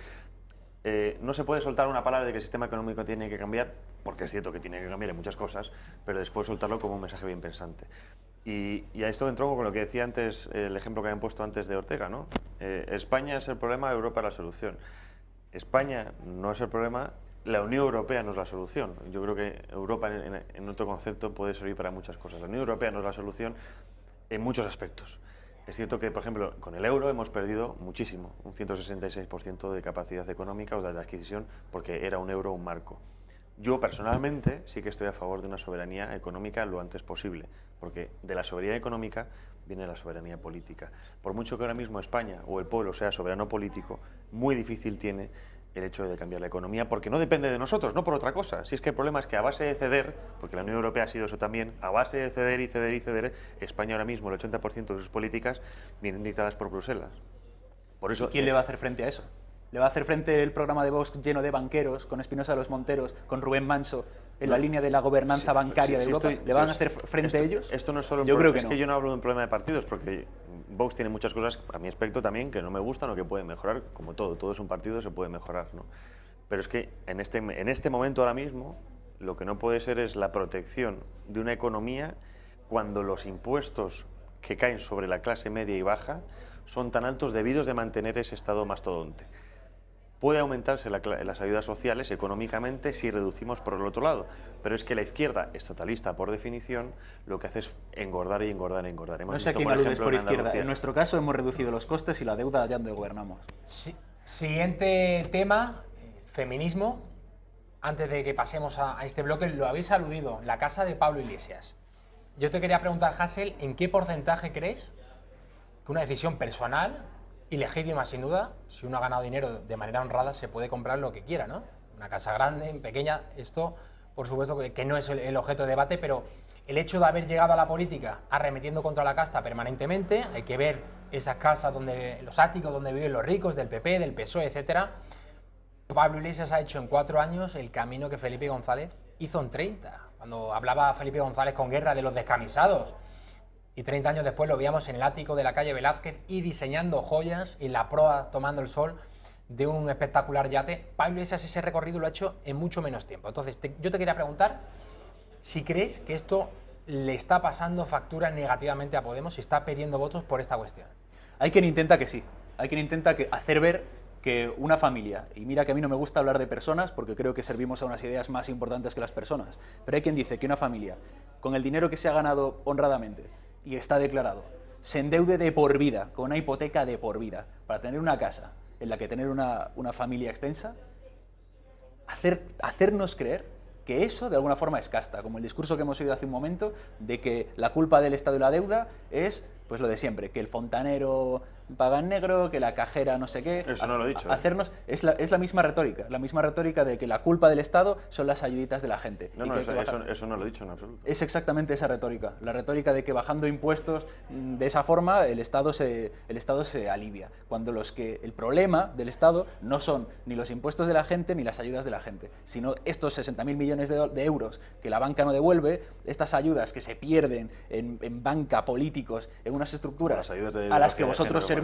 no se puede soltar una palabra de que el sistema económico tiene que cambiar, porque es cierto que tiene que cambiar en muchas cosas, pero después soltarlo como un mensaje bien pensante. Y a esto entronco con lo que decía antes, el ejemplo que habían puesto antes de Ortega, ¿no? España es el problema, Europa es la solución. España no es el problema, la Unión Europea no es la solución. Yo creo que Europa, en otro concepto, puede servir para muchas cosas. La Unión Europea no es la solución en muchos aspectos. Es cierto que, por ejemplo, con el euro hemos perdido muchísimo, un 166% de capacidad económica o de adquisición, porque era un euro un marco. Yo, personalmente, sí que estoy a favor de una soberanía económica lo antes posible, porque de la soberanía económica viene la soberanía política. Por mucho que ahora mismo España o el pueblo sea soberano político, muy difícil tiene el hecho de cambiar la economía, porque no depende de nosotros, no por otra cosa. Si es que el problema es que a base de ceder, porque la Unión Europea ha sido eso también, a base de ceder y ceder y ceder, España ahora mismo, el 80% de sus políticas vienen dictadas por Bruselas. Por eso, ¿quién le va a hacer frente a eso? ¿Le va a hacer frente el programa de Vox lleno de banqueros, con Espinosa de los Monteros, con Rubén Manso, en la línea de la gobernanza bancaria de Europa? ¿Le van a hacer frente a ellos? Esto no es solo un Yo problema, creo que es que yo no hablo de un problema de partidos, porque Vox tiene muchas cosas, a mi aspecto también, que no me gustan o que pueden mejorar, como todo es un partido, se puede mejorar, ¿no? Pero es que en este momento ahora mismo, lo que no puede ser es la protección de una economía cuando los impuestos que caen sobre la clase media y baja son tan altos debidos de mantener ese estado mastodonte. Puede aumentarse las ayudas sociales económicamente si reducimos por el otro lado, pero es que la izquierda estatalista, por definición, lo que hace es engordar y engordar y engordar. No sé a quién aludes por izquierda. En nuestro caso hemos reducido los costes y la deuda allá donde gobernamos. Sí. Siguiente tema, feminismo. Antes de que pasemos a este bloque, lo habéis aludido, la casa de Pablo Iglesias. Yo te quería preguntar, Hasél, ¿en qué porcentaje crees que una decisión personal y legítima, sin duda, si uno ha ganado dinero de manera honrada, se puede comprar lo que quiera, ¿no? Una casa grande, pequeña, esto, por supuesto, que no es el objeto de debate, pero el hecho de haber llegado a la política arremetiendo contra la casta permanentemente, hay que ver esas casas, los áticos donde viven los ricos, del PP, del PSOE, etcétera. Pablo Iglesias ha hecho en 4 años el camino que Felipe González hizo en 30. Cuando hablaba Felipe González con Guerra de los descamisados, y 30 años después lo veíamos en el ático de la calle Velázquez y diseñando joyas y en la proa tomando el sol de un espectacular yate. Pablo Iglesias ese recorrido lo ha hecho en mucho menos tiempo. Entonces, yo te quería preguntar si crees que esto le está pasando factura negativamente a Podemos y está perdiendo votos por esta cuestión. Hay quien intenta que sí. Hay quien intenta hacer ver que una familia, y mira que a mí no me gusta hablar de personas porque creo que servimos a unas ideas más importantes que las personas, pero hay quien dice que una familia, con el dinero que se ha ganado honradamente y está declarado, se endeude de por vida, con una hipoteca de por vida, para tener una casa en la que tener una familia extensa, hacernos creer que eso de alguna forma es casta, como el discurso que hemos oído hace un momento de que la culpa del Estado y la deuda es pues lo de siempre, que el fontanero paga en negro, que la cajera no sé qué. Eso no lo he dicho. Es la misma retórica de que la culpa del Estado son las ayuditas de la gente. No, eso no lo he dicho en absoluto. Es exactamente esa retórica, la retórica de que bajando impuestos de esa forma el Estado se alivia, cuando el problema del Estado no son ni los impuestos de la gente ni las ayudas de la gente, sino estos 60.000 millones de euros que la banca no devuelve, estas ayudas que se pierden en banca, políticos, en unas estructuras a las que vosotros servís.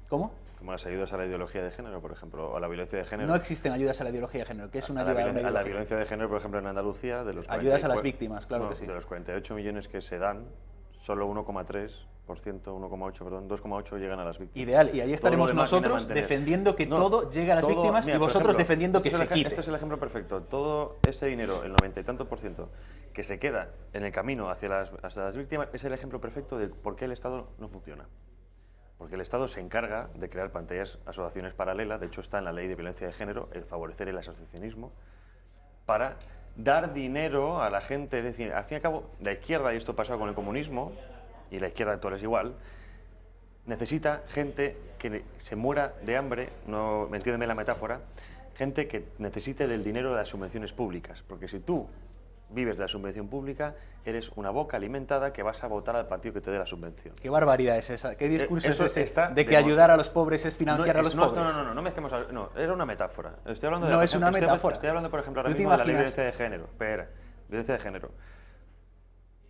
¿Cómo? Como las ayudas a la ideología de género, por ejemplo, o a la violencia de género. No existen ayudas a la ideología de género, que es una ayuda a la violencia de género, por ejemplo, en Andalucía, de los ayudas a las víctimas, claro que sí. De los 48 millones que se dan, solo 2,8 llegan a las víctimas. Ideal, y ahí estaremos nosotros defendiendo que todo llegue a las víctimas y vosotros defendiendo que se quite. Este es el ejemplo perfecto. Todo ese dinero, el 90 y tantos %, que se queda en el camino hacia las víctimas, es el ejemplo perfecto de por qué el Estado no funciona. Porque el Estado se encarga de crear asociaciones paralelas, de hecho está en la ley de violencia de género, el favorecer el asociacionismo, para dar dinero a la gente. Es decir, al fin y al cabo, la izquierda, y esto pasaba con el comunismo, y la izquierda actual es igual, necesita gente que se muera de hambre, no, entiéndeme la metáfora, gente que necesite del dinero de las subvenciones públicas, porque si tú vives de la subvención pública, eres una boca alimentada que vas a votar al partido que te dé la subvención. ¿Qué barbaridad es esa? ¿Qué discurso es ese de que ayudar a los pobres es financiar a los pobres? No mezquemos. No, era una metáfora. Estoy hablando de no es una metáfora. Estoy hablando, por ejemplo, ahora mismo de la violencia de género. Violencia de género.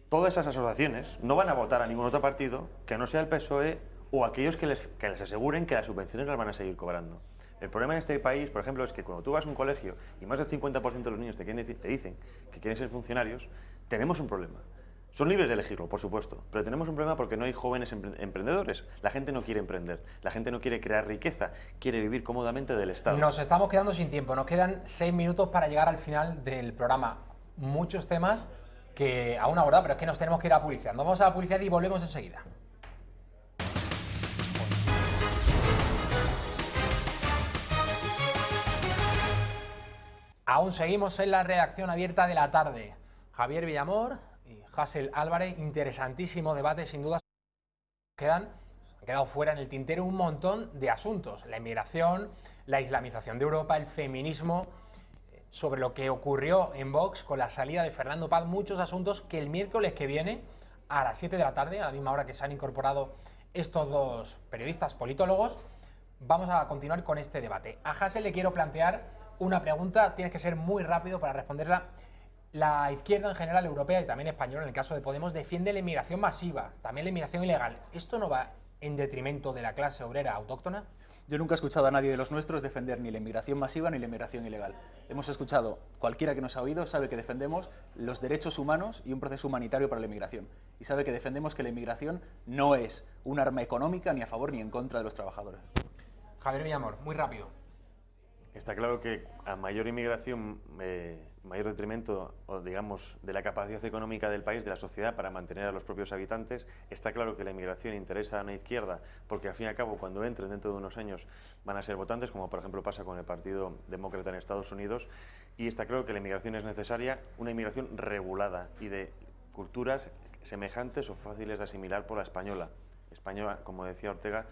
todas esas asociaciones no van a votar a ningún otro partido que no sea el PSOE o aquellos que les aseguren que las subvenciones las van a seguir cobrando. El problema en este país, por ejemplo, es que cuando tú vas a un colegio y más del 50% de los niños te dicen que quieren ser funcionarios, tenemos un problema. Son libres de elegirlo, por supuesto, pero tenemos un problema porque no hay jóvenes emprendedores. La gente no quiere emprender, la gente no quiere crear riqueza, quiere vivir cómodamente del Estado. Nos estamos quedando sin tiempo, nos quedan 6 minutos para llegar al final del programa. Muchos temas que aún abordar, pero es que nos tenemos que ir a publicidad. Nos vamos a la publicidad y volvemos enseguida. Aún seguimos en la redacción abierta de la tarde. Javier Villamor y Hasél Álvarez, interesantísimo debate, sin duda. Han quedado fuera en el tintero un montón de asuntos. La inmigración, la islamización de Europa, el feminismo, sobre lo que ocurrió en Vox con la salida de Fernando Paz. Muchos asuntos que el miércoles que viene, a las 7 de la tarde, a la misma hora que se han incorporado estos dos periodistas politólogos, vamos a continuar con este debate. A Hasél le quiero plantear una pregunta, tienes que ser muy rápido para responderla. La izquierda en general, europea y también española, en el caso de Podemos, defiende la inmigración masiva, también la inmigración ilegal. ¿Esto no va en detrimento de la clase obrera autóctona? Yo nunca he escuchado a nadie de los nuestros defender ni la inmigración masiva ni la inmigración ilegal. Hemos escuchado, cualquiera que nos ha oído sabe que defendemos los derechos humanos y un proceso humanitario para la inmigración. Y sabe que defendemos que la inmigración no es un arma económica ni a favor ni en contra de los trabajadores. Javier Villamor, muy rápido. Está claro que a mayor inmigración, mayor detrimento, o digamos, de la capacidad económica del país, de la sociedad, para mantener a los propios habitantes. Está claro que la inmigración interesa a una izquierda, porque al fin y al cabo, cuando entren dentro de unos años, van a ser votantes, como por ejemplo pasa con el Partido Demócrata en Estados Unidos. Y está claro que la inmigración es necesaria, una inmigración regulada y de culturas semejantes o fáciles de asimilar por la española. España, como decía Ortega,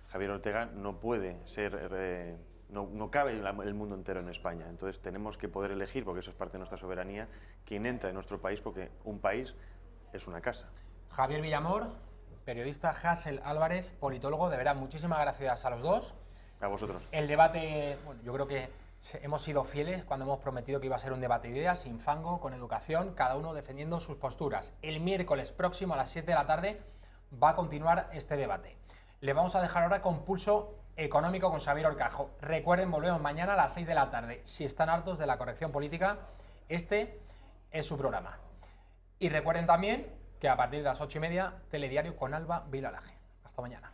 Javier Ortega, no puede ser... No cabe el mundo entero en España, entonces tenemos que poder elegir, porque eso es parte de nuestra soberanía, quién entra en nuestro país, porque un país es una casa. Javier Villamor, periodista, Hasél Álvarez, politólogo, de verdad, muchísimas gracias a los dos. A vosotros. El debate, bueno, yo creo que hemos sido fieles cuando hemos prometido que iba a ser un debate de ideas, sin fango, con educación, cada uno defendiendo sus posturas. El miércoles próximo a las 7 de la tarde va a continuar este debate. Le vamos a dejar ahora con Pulso Económico con Xavier Horcajo. Recuerden, volvemos mañana a las 6 de la tarde. Si están hartos de la corrección política, este es su programa. Y recuerden también que a partir de las 8:30, Telediario con Alba Vilalaje. Hasta mañana.